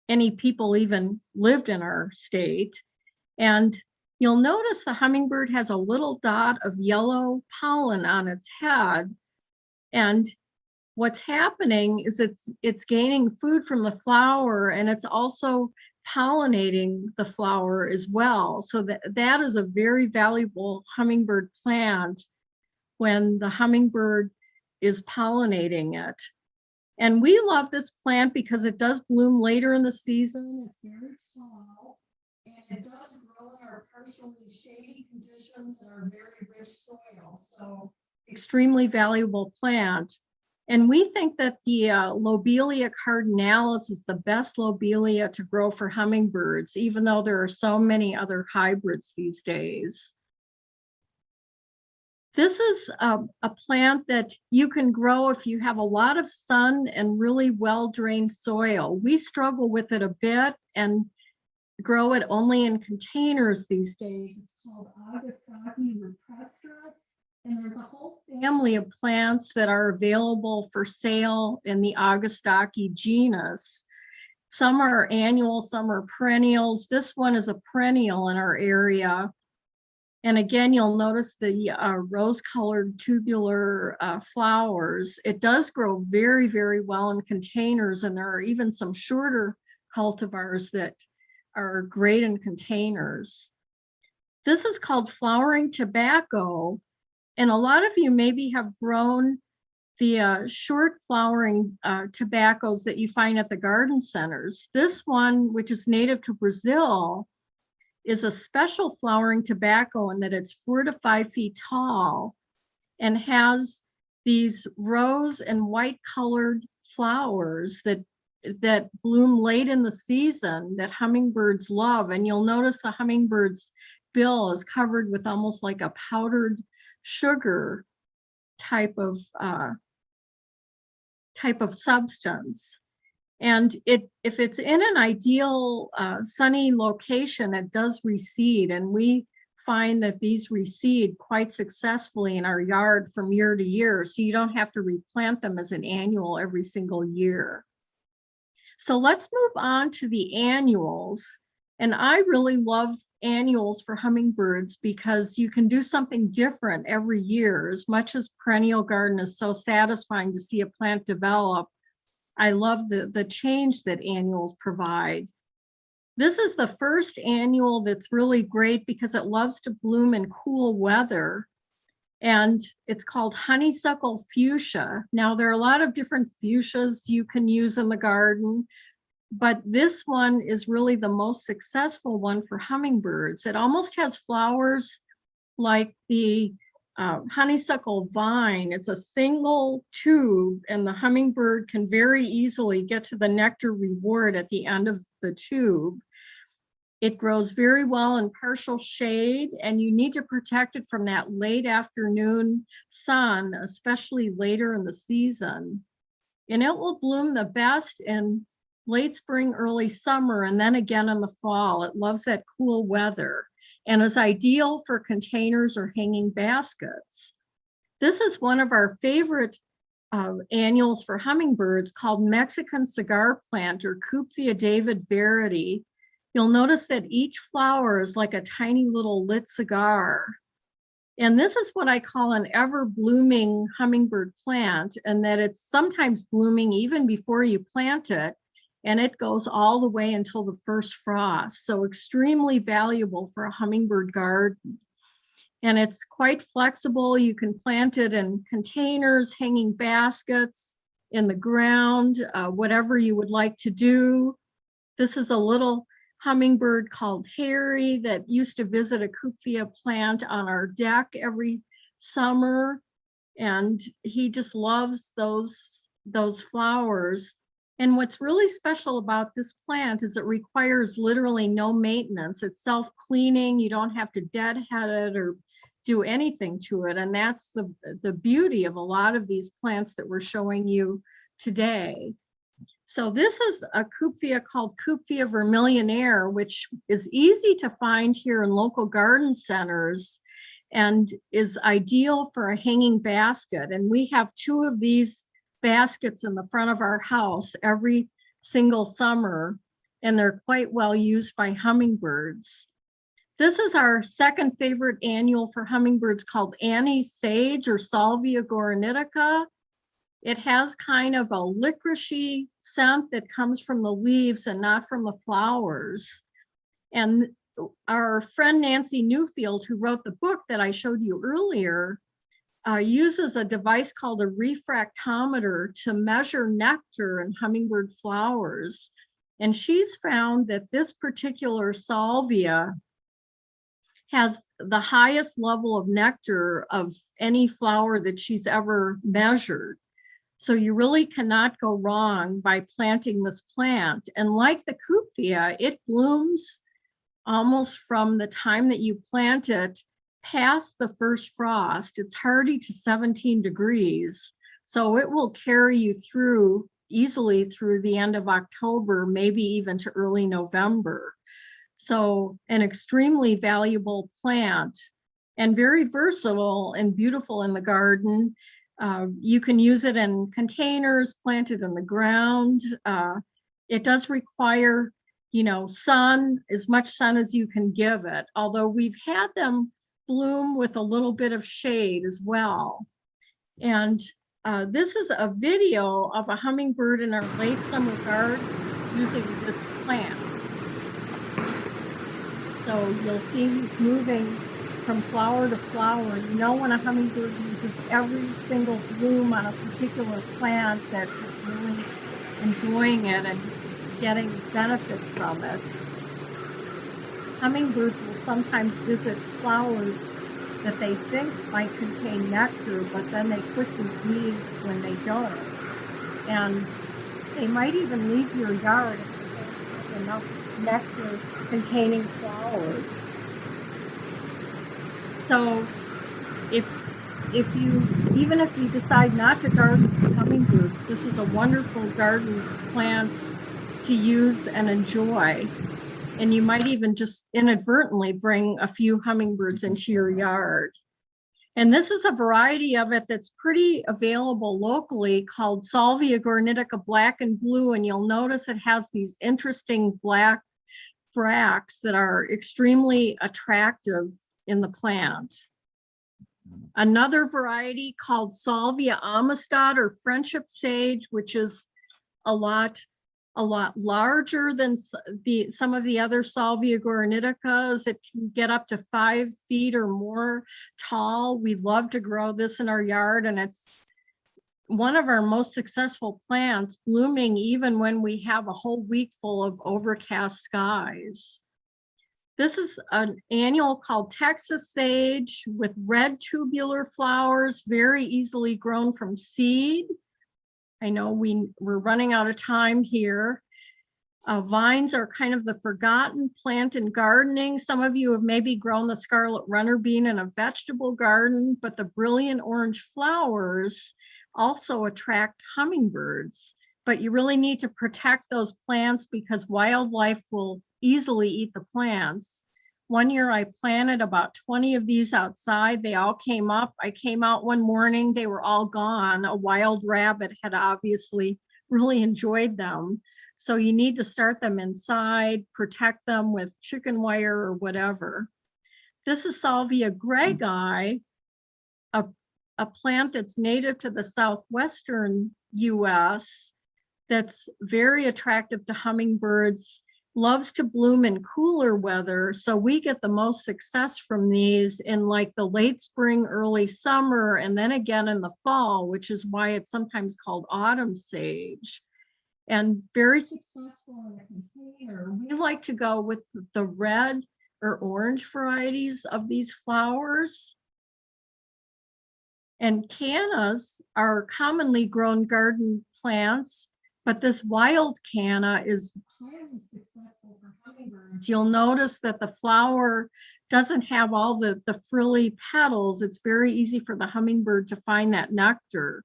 any people even lived in our state. And You'll notice the hummingbird has a little dot of yellow pollen on its head. And what's happening is it's gaining food from the flower, and it's also pollinating the flower as well. So that is a very valuable hummingbird plant when the hummingbird is pollinating it. And we love this plant because it does bloom later in the season. It's very tall, and it does grow in our partially shady conditions and our very rich soil. So extremely valuable plant. And we think that the Lobelia cardinalis is the best lobelia to grow for hummingbirds, even though there are so many other hybrids these days. This is a plant that you can grow if you have a lot of sun and really well-drained soil. We struggle with it a bit and grow it only in containers these days. It's called Augustaki rupestris, and there's a whole family of plants that are available for sale in the Augustaki genus. Some are annual, some are perennials. This one is a perennial in our area. And again, you'll notice the rose-colored tubular flowers. It does grow very, very well in containers, and there are even some shorter cultivars that are great in containers. This is called flowering tobacco, and a lot of you maybe have grown the short flowering tobaccos that you find at the garden centers. This one, which is native to Brazil, is a special flowering tobacco in that it's 4 to 5 feet tall and has these rose and white colored flowers that bloom late in the season that hummingbirds love. And you'll notice the hummingbird's bill is covered with almost like a powdered sugar type of substance. And if it's in an ideal sunny location, it does reseed. And we find that these reseed quite successfully in our yard from year to year. So you don't have to replant them as an annual every single year. So let's move on to the annuals. And I really love annuals for hummingbirds because you can do something different every year. As much as perennial garden is so satisfying to see a plant develop, I love the change that annuals provide. This is the first annual that's really great because it loves to bloom in cool weather. And it's called honeysuckle fuchsia. Now, there are a lot of different fuchsias you can use in the garden, but this one is really the most successful one for hummingbirds. It almost has flowers like the honeysuckle vine. It's a single tube, and the hummingbird can very easily get to the nectar reward at the end of the tube. It grows very well in partial shade, and you need to protect it from that late afternoon sun, especially later in the season. And it will bloom the best in late spring, early summer, and then again in the fall. It loves that cool weather and is ideal for containers or hanging baskets. This is one of our favorite annuals for hummingbirds called Mexican cigar plant, or Kupfia David verity. You'll notice that each flower is like a tiny little lit cigar. And this is what I call an ever blooming hummingbird plant, and that it's sometimes blooming even before you plant it, and it goes all the way until the first frost. So extremely valuable for a hummingbird garden. And it's quite flexible. You can plant it in containers, hanging baskets, in the ground, whatever you would like to do. This is a little hummingbird called Harry that used to visit a Kupfia plant on our deck every summer. And he just loves those flowers. And what's really special about this plant is it requires literally no maintenance. It's self-cleaning. You don't have to deadhead it or do anything to it. And that's the beauty of a lot of these plants that we're showing you today. So this is a Kupfia called Kupfia vermillionaire, which is easy to find here in local garden centers and is ideal for a hanging basket. And we have 2 of these baskets in the front of our house every single summer, and they're quite well used by hummingbirds. This is our second favorite annual for hummingbirds called Annie's Sage or Salvia goronitica. It has kind of a licoricey scent that comes from the leaves and not from the flowers. And our friend Nancy Newfield, who wrote the book that I showed you earlier, uses a device called a refractometer to measure nectar in hummingbird flowers. And she's found that this particular salvia has the highest level of nectar of any flower that she's ever measured. So you really cannot go wrong by planting this plant. And like the Cupfia, it blooms almost from the time that you plant it past the first frost. It's hardy to 17 degrees. So it will carry you through easily through the end of October, maybe even to early November. So an extremely valuable plant and very versatile and beautiful in the garden. You can use it in containers, planted in the ground. It does require, you know, sun, as much sun as you can give it, although we've had them bloom with a little bit of shade as well. And this is a video of a hummingbird in our late summer garden using this plant. So you'll see he's moving from flower to flower. You know, when a hummingbird uses every single bloom on a particular plant, that it's really enjoying it and getting benefits from it. Hummingbirds will sometimes visit flowers that they think might contain nectar, but then they quickly leave when they don't. And they might even leave your yard if they don't have enough nectar containing flowers. So even if you decide not to garden for hummingbirds, this is a wonderful garden plant to use and enjoy. And you might even just inadvertently bring a few hummingbirds into your yard. And this is a variety of it that's pretty available locally called Salvia goronitica black and blue. And you'll notice it has these interesting black bracts that are extremely attractive in the plant. Another variety called Salvia amistad or friendship sage, which is a lot larger than some of the other Salvia goroniticas. It can get up to 5 feet or more tall. We love to grow this in our yard, and it's one of our most successful plants, blooming even when we have a whole week full of overcast skies. This is an annual called Texas sage with red tubular flowers, very easily grown from seed. I know we're running out of time here. Vines are kind of the forgotten plant in gardening. Some of you have maybe grown the scarlet runner bean in a vegetable garden, but the brilliant orange flowers also attract hummingbirds. But you really need to protect those plants because wildlife will easily eat the plants. One year I planted about 20 of these outside. They all came up. I came out one morning, they were all gone. A wild rabbit had obviously really enjoyed them. So you need to start them inside, protect them with chicken wire or whatever. This is Salvia greggii, a plant that's native to the southwestern US that's very attractive to hummingbirds, loves to bloom in cooler weather. So we get the most success from these in like the late spring, early summer, and then again in the fall, which is why it's sometimes called autumn sage. And very successful in the container. We like to go with the red or orange varieties of these flowers. And cannas are commonly grown garden plants, but this wild canna is highly successful for hummingbirds. You'll notice that the flower doesn't have all the frilly petals. It's very easy for the hummingbird to find that nectar.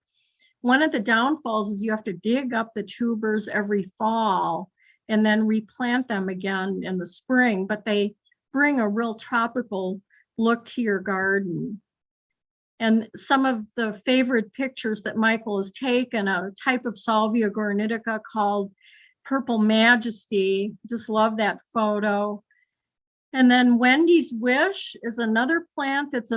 One of the downfalls is you have to dig up the tubers every fall and then replant them again in the spring, but they bring a real tropical look to your garden. And some of the favorite pictures that Michael has taken, a type of Salvia goronitica called Purple Majesty. Just love that photo. And then Wendy's Wish is another plant that's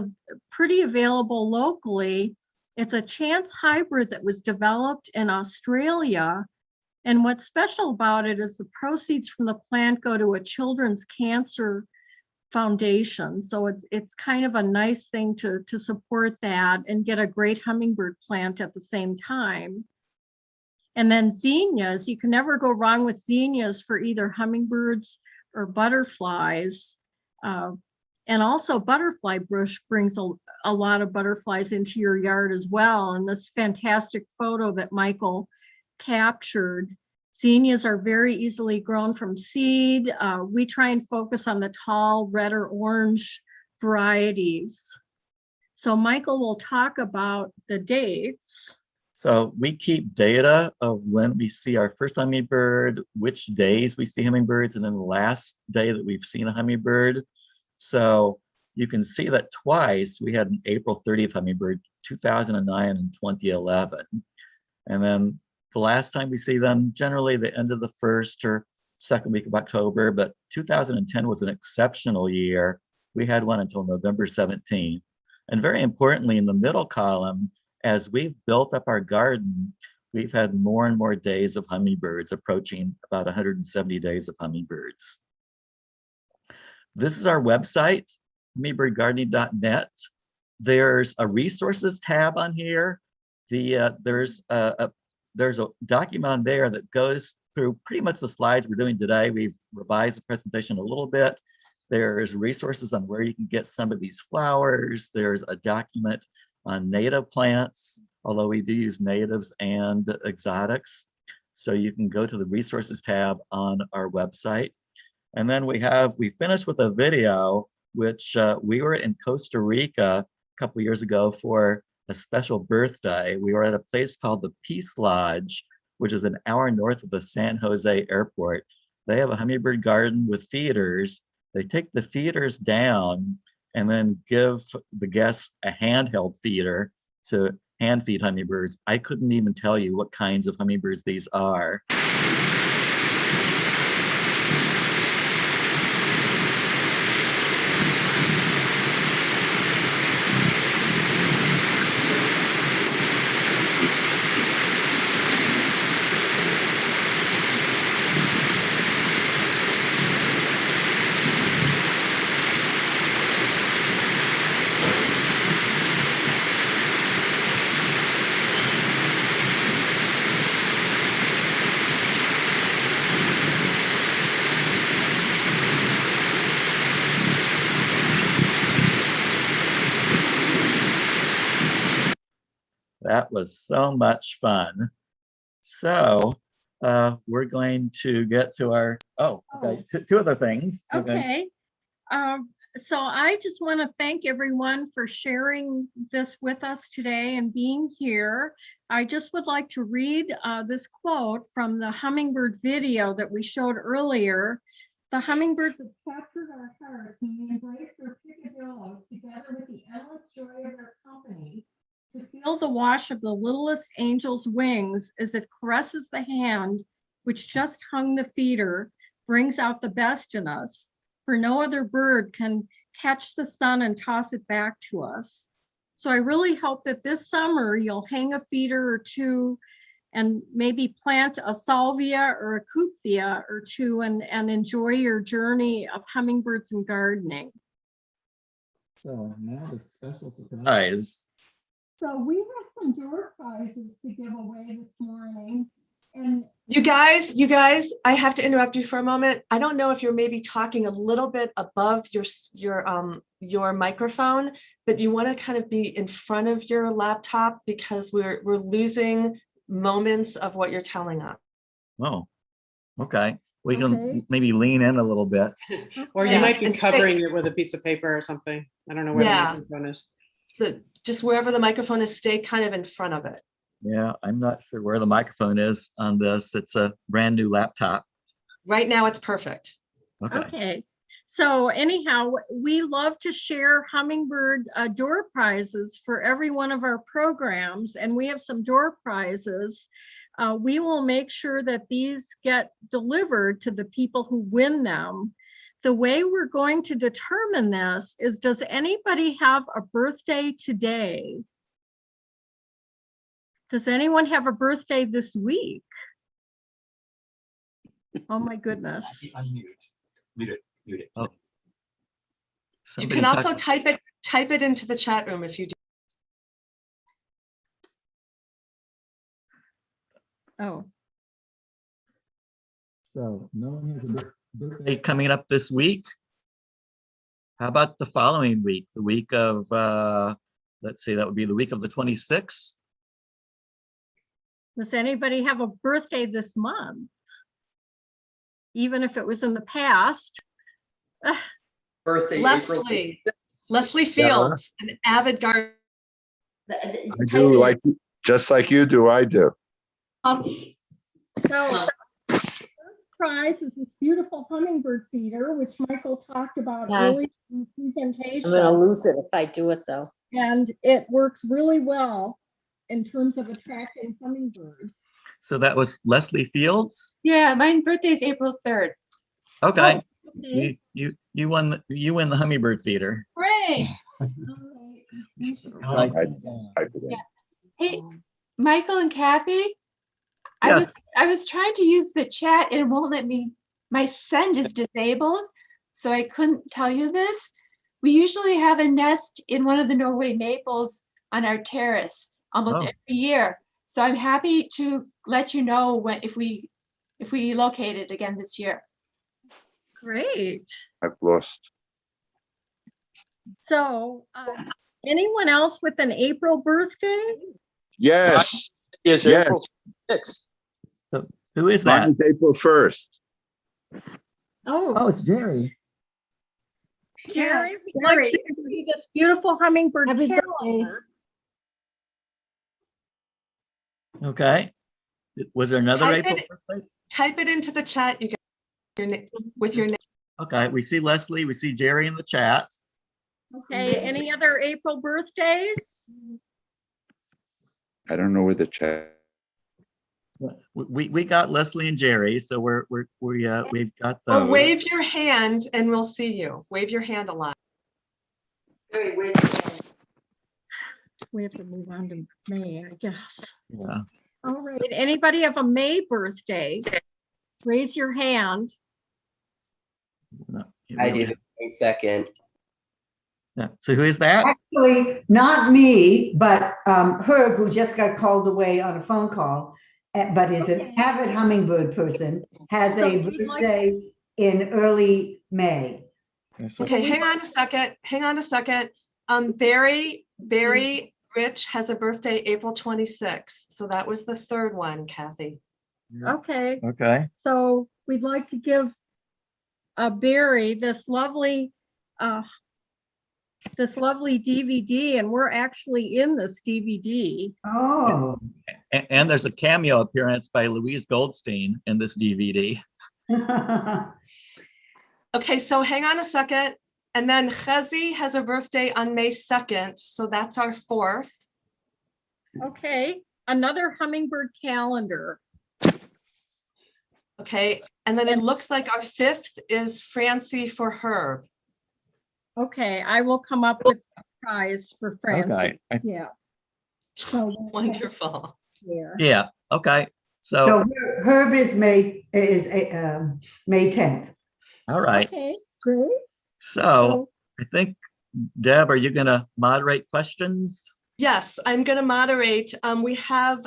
pretty available locally. It's a chance hybrid that was developed in Australia. And what's special about it is the proceeds from the plant go to a children's cancer foundation. So it's kind of a nice thing to support that and get a great hummingbird plant at the same time. And then zinnias, you can never go wrong with zinnias for either hummingbirds or butterflies. And also butterfly bush brings a lot of butterflies into your yard as well. And this fantastic photo that Michael captured, zinnias are very easily grown from seed. We try and focus on the tall red or orange varieties. So Michael will talk about the dates. So we keep data of when we see our first hummingbird, which days we see hummingbirds, and then the last day that we've seen a hummingbird. So you can see that twice we had an April 30th hummingbird, 2009 and 2011. And then the last time we see them, generally the end of the first or second week of October, but 2010 was an exceptional year. We had one until November 17th. And very importantly, in the middle column, as we've built up our garden, we've had more and more days of hummingbirds, approaching about 170 days of hummingbirds. This is our website, hummingbirdgardening.net. There's a resources tab on here. There's a document on there that goes through pretty much the slides we're doing today. We've revised the presentation a little bit. There's resources on where you can get some of these flowers. There's a document on native plants, although we do use natives and exotics. So you can go to the resources tab on our website. And then we finished with a video, which we were in Costa Rica a couple of years ago for a special birthday. We were at a place called the Peace Lodge, which is an hour north of the San Jose airport. They have a hummingbird garden with feeders. They take the feeders down and then give the guests a handheld feeder to hand feed hummingbirds. I couldn't even tell you what kinds of hummingbirds these are. That was so much fun. So we're going to get to our, two other things. Okay. So I just want to thank everyone for sharing this with us today and being here. I just would like to read this quote from the hummingbird video that we showed earlier. The hummingbirds have captured our hearts and we embrace their picadillos together with the endless joy of their company. To feel the wash of the littlest angel's wings as it caresses the hand which just hung the feeder brings out the best in us, for no other bird can catch the sun and toss it back to us. So I really hope that this summer you'll hang a feeder or two and maybe plant a salvia or a cupvia or two and enjoy your journey of hummingbirds and gardening. So now the special surprise. So we have some door prizes to give away this morning. And You guys, I have to interrupt you for a moment. I don't know if you're maybe talking a little bit above your microphone, but you want to kind of be in front of your laptop because we're losing moments of what you're telling us. Oh, okay. We can maybe lean in a little bit. Or you might be covering it with a piece of paper or something. I don't know where the microphone is. So just wherever the microphone is, stay kind of in front of it. Yeah, I'm not sure where the microphone is on this. It's a brand new laptop. Right now it's perfect. Okay. So anyhow, we love to share hummingbird door prizes for every one of our programs, and we have some door prizes. We will make sure that these get delivered to the people who win them. the way we're going to determine this is, does anybody have a birthday today? Does anyone have a birthday this week? Oh my goodness. Mute it. Oh. You Somebody can also talk- type it into the chat room if you do. Oh, So no one has a birthday coming up this week. How about the following week? The week of, let's see, that would be the week of the 26th. does anybody have a birthday this month? Even if it was in the past? Birthday, April. Leslie Fields, an avid gardener. I do like, just like you do, I do. So first prize is this beautiful hummingbird feeder, which Michael talked about Yeah. earlier in the I'm gonna presentation. lose it if I do it though. And it works really well in terms of attracting hummingbirds. So that was Leslie Fields. Yeah, my birthday is April 3rd. Okay, Okay. you won the hummingbird feeder. Hooray! All right. You should- Right. Type it in. Hey, Michael and Kathy, Yes. I was trying to use the chat and it won't let me. My send is disabled, so I couldn't tell you this. We usually have a nest in one of the Norway maples on our terrace almost Oh. every year. So I'm happy to let you know when if we locate it again this year. Great. I've lost. So anyone else with an April birthday? Yes, Is Yes. April 6th. Who is that? mine is April 1st. Oh, it's Jerry. Jerry, we'd like to give you this beautiful hummingbird Happy birthday. calendar. Okay. Was there another Type April it- birthday? Type it into the chat. You get your name with your name. Okay, we see Leslie, we see Jerry in the chat. Okay, any other April birthdays? I don't know where the chat. We got Leslie and Jerry, so we've got Or those. wave your hand and we'll see you. Wave your hand a lot. We have to move on to May, I guess. Yeah. All right, anybody have a May birthday? Raise your hand. No, I do, a second. Yeah. So who is that? Actually, not me, but Herb, who just got called away on a phone call, but is an Okay. avid hummingbird person, has So a we'd like- birthday in early May. Okay, hang on a second. Hang on a second. Barry Rich has a birthday April 26th. So that was the third one, Kathy. Okay, Okay. so we'd like to give Barry this lovely DVD, and we're actually in this DVD. Oh. And there's a cameo appearance by Louise Goldstein in this DVD. Okay, so hang on a second. And then Chazi has a birthday on May 2nd. So that's our fourth. Okay, another hummingbird calendar. Okay, and then it looks like our fifth is Francie for Herb. Okay, I will come up with a prize for Francie. Okay. Yeah. So Wonderful. there. Yeah. Okay. So So, Herb is May 10th. all right. Okay, great. So I think, Deb, are you going to moderate questions? Yes, I'm going to moderate. We have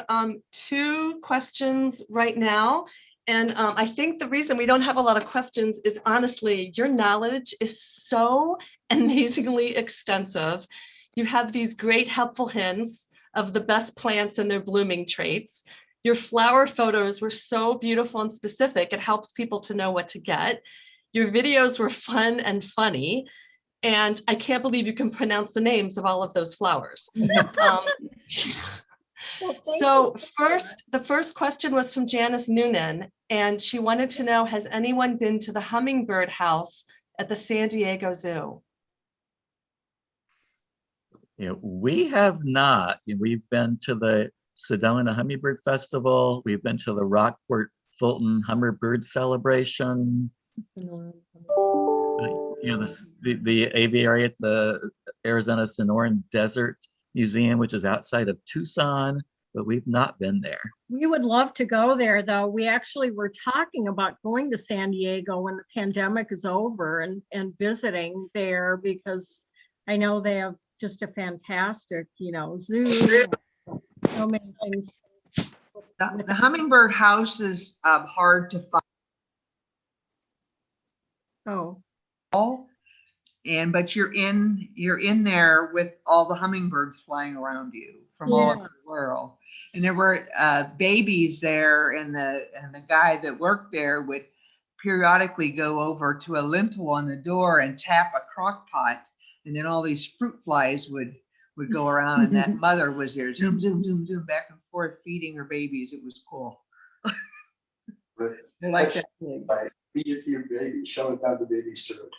two questions right now. And I think the reason we don't have a lot of questions is honestly, your knowledge is so amazingly extensive. You have these great helpful hints of the best plants and their blooming traits. Your flower photos were so beautiful and specific. It helps people to know what to get. Your videos were fun and funny. And I can't believe you can pronounce the names of all of those flowers. Well, thank So you. the first question was from Janice Noonan, and she wanted to know, has anyone been to the Hummingbird House at the San Diego Zoo? Yeah, we have not. We've been to the Sedona Hummingbird Festival. We've been to the Rockport Fulton Hummingbird Celebration. The aviary at the Arizona Sonoran Desert Museum, which is outside of Tucson, but we've not been there. We would love to go there, though. We actually were talking about going to San Diego when the pandemic is over and visiting there, because I know they have just a fantastic, zoo, so many things. The Hummingbird house is hard to Oh, find, but you're in there with all the hummingbirds flying around you from all over the world. And there were babies there, and the guy that worked there would periodically go over to a lintel on the door and tap a crock pot, and then all these fruit flies would go around, and that mother was there, zoom, zoom, zoom, zoom, back and forth, feeding her babies. It was cool. I like that thing. Feed it to your baby, shove it down the baby's throat.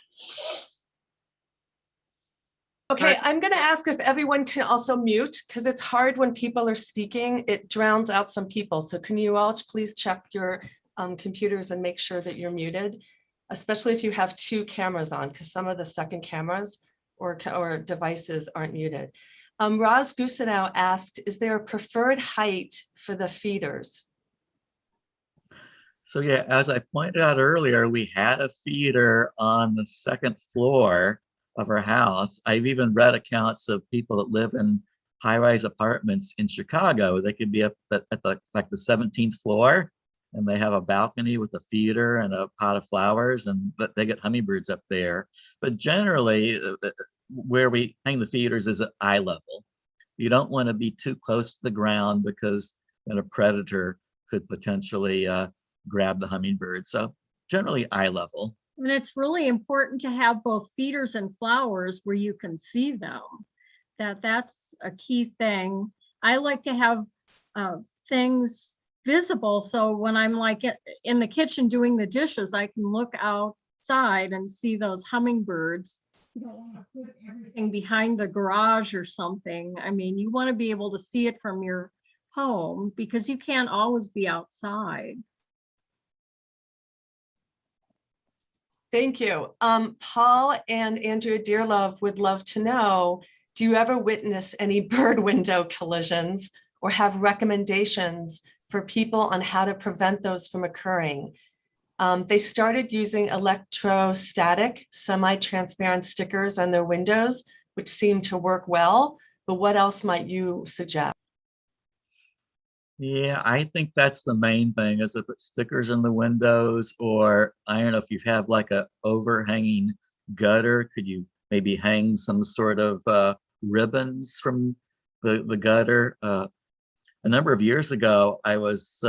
Okay, I'm going to ask if everyone can also mute, because it's hard when people are speaking. It drowns out some people. So can you all please check your computers and make sure that you're muted, especially if you have two cameras on, because some of the second cameras or devices aren't muted. Roz Gusenow asked, is there a preferred height for the feeders? So yeah, as I pointed out earlier, we had a feeder on the second floor of our house. I've even read accounts of people that live in high-rise apartments in Chicago. They could be up at the 17th floor, and they have a balcony with a feeder and a pot of flowers, and they get hummingbirds up there. But generally, where we hang the feeders is at eye level. You don't want to be too close to the ground, because then a predator could potentially grab the hummingbird. So generally eye level. and it's really important to have both feeders and flowers where you can see them. That's a key thing. I like to have things visible, so when I'm like in the kitchen doing the dishes, I can look outside and see those hummingbirds. You don't want to put everything behind the garage or something. I mean, you want to be able to see it from your home, because you can't always be outside. Thank you. Paul and Andrea Dearlove would love to know, do you ever witness any bird window collisions or have recommendations for people on how to prevent those from occurring? They started using electrostatic, semi-transparent stickers on their windows, which seem to work well, but what else might you suggest? Yeah, I think that's the main thing, is to put stickers in the windows, or I don't know if you have like a overhanging gutter, could you maybe hang some sort of ribbons from the gutter? A number of years ago, I was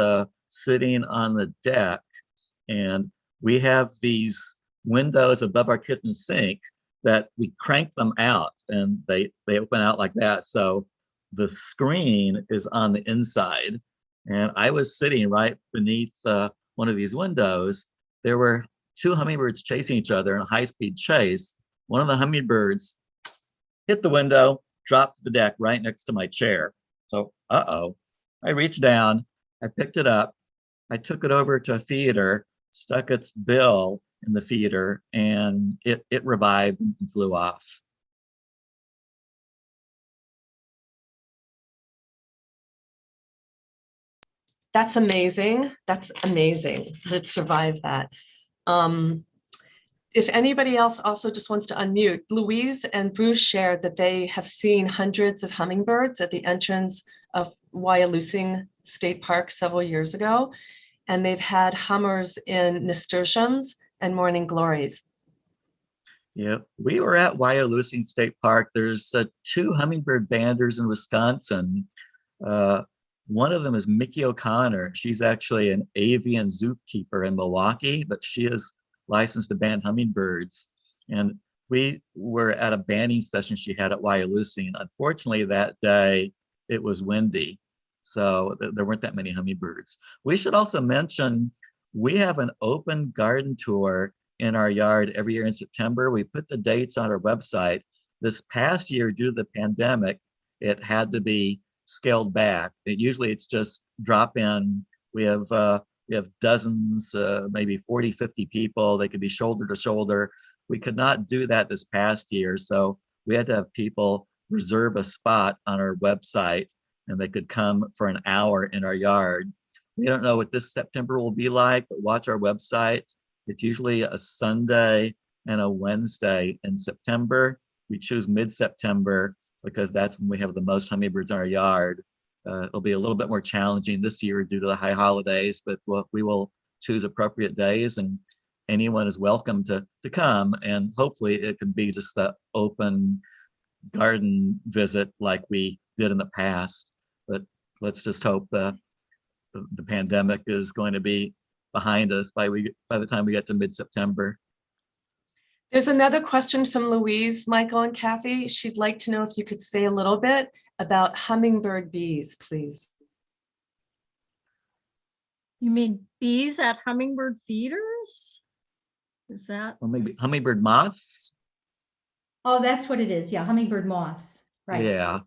sitting on the deck, and we have these windows above our kitchen sink that we crank them out, and they open out like that. So the screen is on the inside, and I was sitting right beneath one of these windows. There were two hummingbirds chasing each other in a high-speed chase. One of the hummingbirds hit the window, dropped to the deck right next to my chair. So, uh-oh. I reached down, I picked it up, I took it over to a feeder, stuck its bill in the feeder, and it revived and flew off. That's amazing. That's amazing that it survived that. If anybody else also just wants to unmute, Louise and Bruce shared that they have seen hundreds of hummingbirds at the entrance of Wyalusing State Park several years ago, and they've had hummers in nasturtiums and morning glories. Yeah, we were at Wyalusing State Park. There's two hummingbird banders in Wisconsin. One of them is Mickey O'Connor. She's actually an avian zookeeper in Milwaukee, but she is licensed to band hummingbirds. And we were at a banding session she had at Wyalusing. Unfortunately, that day it was windy, so there weren't that many hummingbirds. We should also mention we have an open garden tour in our yard every year in September. We put the dates on our website. This past year, due to the pandemic, it had to be scaled back. Usually it's just drop in. We have dozens, maybe 40, 50 people. They could be shoulder to shoulder. We could not do that this past year, so we had to have people reserve a spot on our website and they could come for an hour in our yard. We don't know what this September will be like, but watch our website. It's usually a Sunday and a Wednesday in September. We choose mid-September because that's when we have the most hummingbirds in our yard. It'll be a little bit more challenging this year due to the high holidays, but we will choose appropriate days and anyone is welcome to come. And hopefully it can be just the open garden visit like we did in the past. But let's just hope the pandemic is going to be behind us by the time we get to mid-September. There's another question from Louise, Michael, and Kathy. She'd like to know if you could say a little bit about hummingbird bees, please. You mean bees at hummingbird feeders? Is that? Or maybe hummingbird moths? Oh, that's what it is. Yeah, hummingbird moths. Right. Yeah.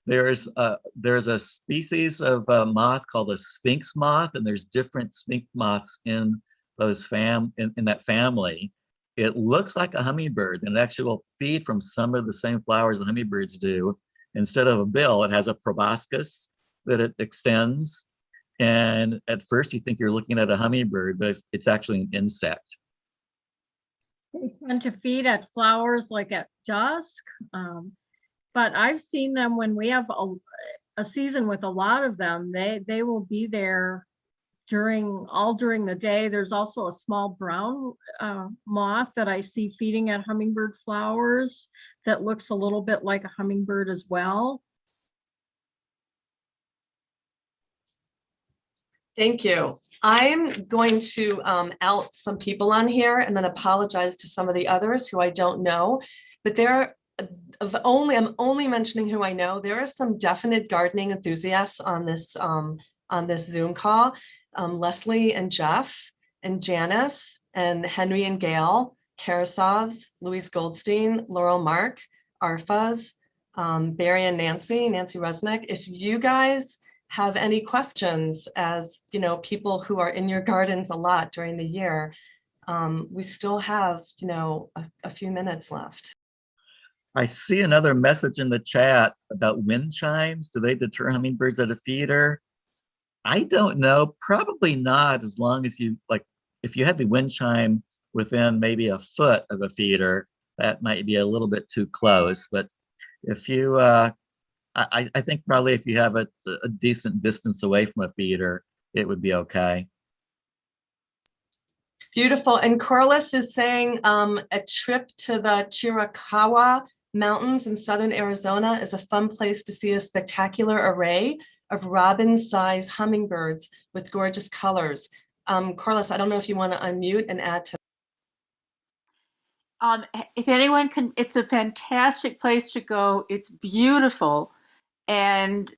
There's a species of moth called a sphinx moth, and there's different sphinx moths in those in that family. It looks like a hummingbird, and it actually will feed from some of the same flowers the hummingbirds do. Instead of a bill, it has a proboscis that it extends. And at first you think you're looking at a hummingbird, but it's actually an insect. They tend to feed at flowers like at dusk. But I've seen them when we have a season with a lot of them, they will be there during the day. There's also a small brown moth that I see feeding at hummingbird flowers that looks a little bit like a hummingbird as well. Thank you. I'm going to out some people on here and then apologize to some of the others who I don't know, but I'm only mentioning who I know. There are some definite gardening enthusiasts on this Zoom call. Leslie and Jeff and Janice and Henry and Gail, Karasovs, Louise Goldstein, Laurel Mark, Arfaz, Barry and Nancy Resnick. If you guys have any questions, as you know, people who are in your gardens a lot during the year, we still have, a few minutes left. I see another message in the chat about wind chimes. Do they deter hummingbirds at a feeder? I don't know, probably not, as long as if you had the wind chime within maybe a foot of a feeder, that might be a little bit too close. But if you, I think probably if you have a decent distance away from a feeder, it would be okay. Beautiful. And Corliss is saying a trip to the Chiricahua Mountains in southern Arizona is a fun place to see a spectacular array of robin-sized hummingbirds with gorgeous colors. Corliss, I don't know if you want to unmute and add to. If anyone can, it's a fantastic place to go. It's beautiful. And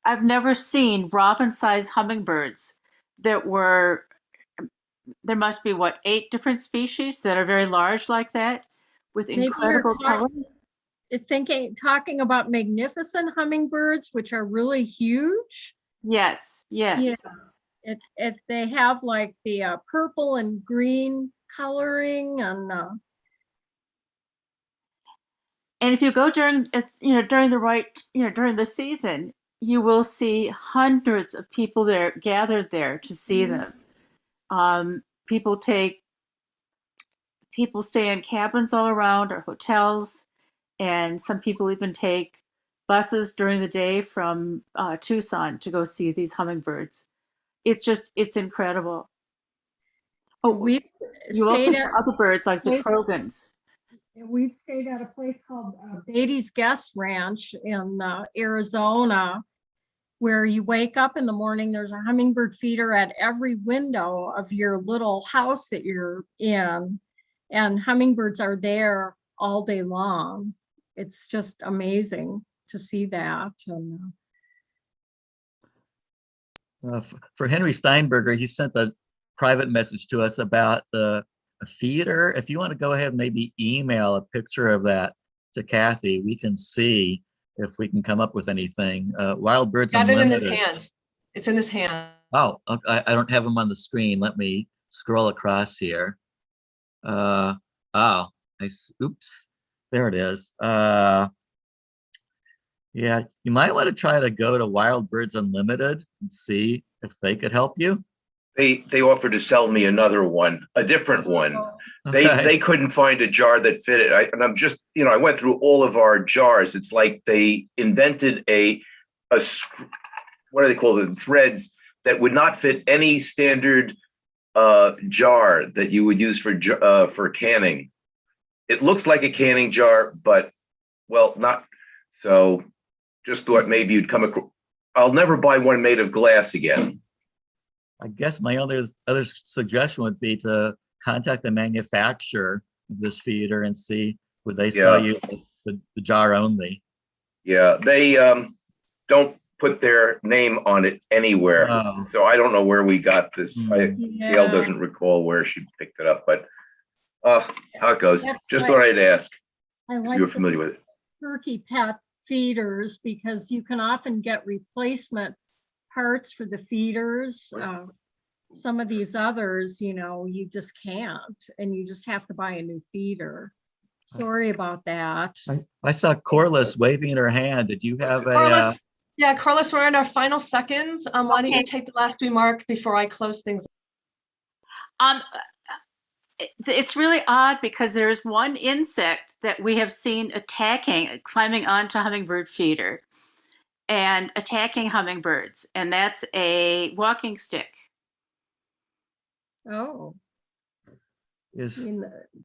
I've never seen robin-sized hummingbirds there must be 8 different species that are very large like that with incredible colors. Talking about magnificent hummingbirds, which are really huge. Yes. Yeah. They have like the purple and green coloring and if you go during during the season, you will see hundreds of people there gathered there to see them. People stay in cabins all around or hotels, and some people even take buses during the day from Tucson to go see these hummingbirds. It's incredible. Oh, you also have other birds like the trogons. We've stayed at a place called Beatty's Guest Ranch in Arizona, where you wake up in the morning, there's a hummingbird feeder at every window of your little house that you're in, and hummingbirds are there all day long. It's just amazing to see that. And, for Henry Steinberger, he sent a private message to us about a feeder. If you want to go ahead and maybe email a picture of that to Kathy, we can see if we can come up with anything. Wild Birds Unlimited. Got it in his hand. It's in his hand. Oh, okay. I don't have them on the screen. Let me scroll across here. Oh, oops, there it is. Yeah, you might want to try to go to Wild Birds Unlimited and see if they could help you. They offered to sell me another one, a different one. Okay. They couldn't find a jar that fit it. And I'm just, I went through all of our jars. It's like they invented a what do they call them? Threads that would not fit any standard jar that you would use for canning. It looks like a canning jar, but well, not so. Just thought maybe you'd come across. I'll never buy one made of glass again. I guess my other suggestion would be to contact the manufacturer of this feeder and see would they sell you the jar only. Yeah, they don't put their name on it anywhere. Oh. So I don't know where we got this. Gail doesn't recall where she picked it up, but how it goes. Just thought I'd ask I like if you were familiar with it. turkey pet feeders because you can often get replacement parts for the feeders. Some of these others, you just can't, and you just have to buy a new feeder. Sorry about that. I saw Corliss waving her hand. Did you have Corliss, yeah, Corliss, we're in our final seconds. Why don't you take the last remark before I close things? It's really odd because there's one insect that we have seen climbing onto hummingbird feeder and attacking hummingbirds, and that's a walking stick. Oh. Is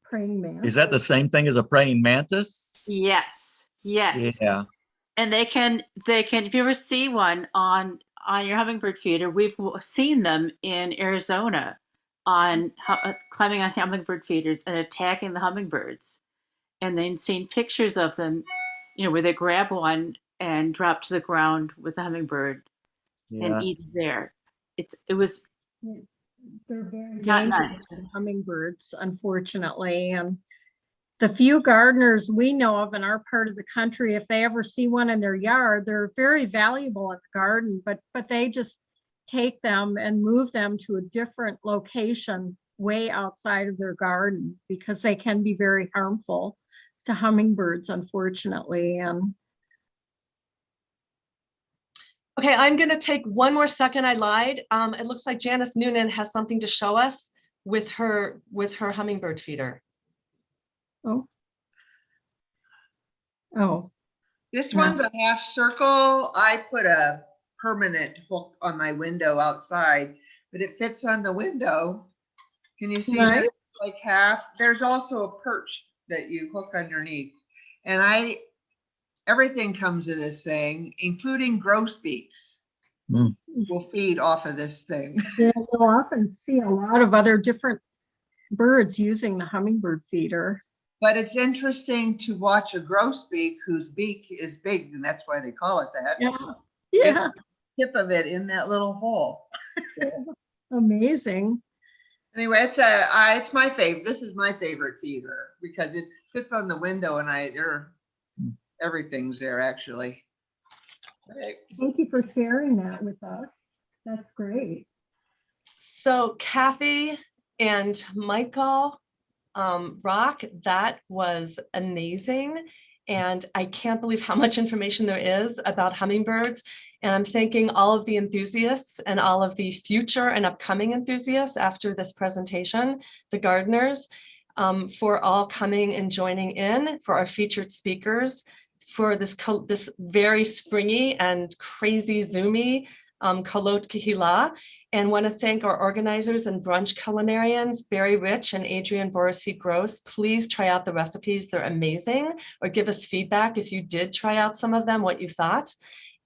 praying mantis. Is that the same thing as a praying mantis? Yes. Yeah. And they can, if you ever see one on your hummingbird feeder, we've seen them in Arizona climbing on hummingbird feeders and attacking the hummingbirds. And then seen pictures of them, where they grab one and drop to the ground with the hummingbird and eat it there. It was. They're very Not dangerous nice. hummingbirds, unfortunately. And the few gardeners we know of in our part of the country, if they ever see one in their yard, they're very valuable in the garden, but they just take them and move them to a different location way outside of their garden because they can be very harmful to hummingbirds, unfortunately. And Okay, I'm going to take one more second. I lied. It looks like Janice Noonan has something to show us with her hummingbird feeder. Oh. This one's a half circle. I put a permanent hook on my window outside, but it fits on the window. Can you see that? It's like half. There's also a perch that you hook underneath. And everything comes in this thing, including grosbeaks. Will feed off of this thing. Yeah, you'll often see a lot of other different birds using the hummingbird feeder. But it's interesting to watch a grosbeak whose beak is big, and that's why they call it that. Yeah. Tip of it in that little hole. Amazing. Anyway, it's my favorite. This is my favorite feeder because it fits on the window, and everything's there actually. Right. Thank you for sharing that with us. That's great. So Kathy and Michael, Rock, that was amazing. And I can't believe how much information there is about hummingbirds. And I'm thanking all of the enthusiasts and all of the future and upcoming enthusiasts after this presentation, the gardeners, for all coming and joining in, for our featured speakers, for this very springy and crazy zoomy Kolot Kehilla, and want to thank our organizers and brunch culinarians, Barry Rich and Adrian Borisi Gross. Please try out the recipes, they're amazing, or give us feedback if you did try out some of them, what you thought.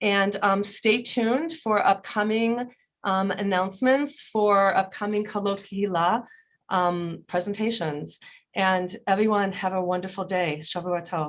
And stay tuned for upcoming announcements for upcoming Kolot Kehilla presentations. And everyone have a wonderful day. Shavua Tov.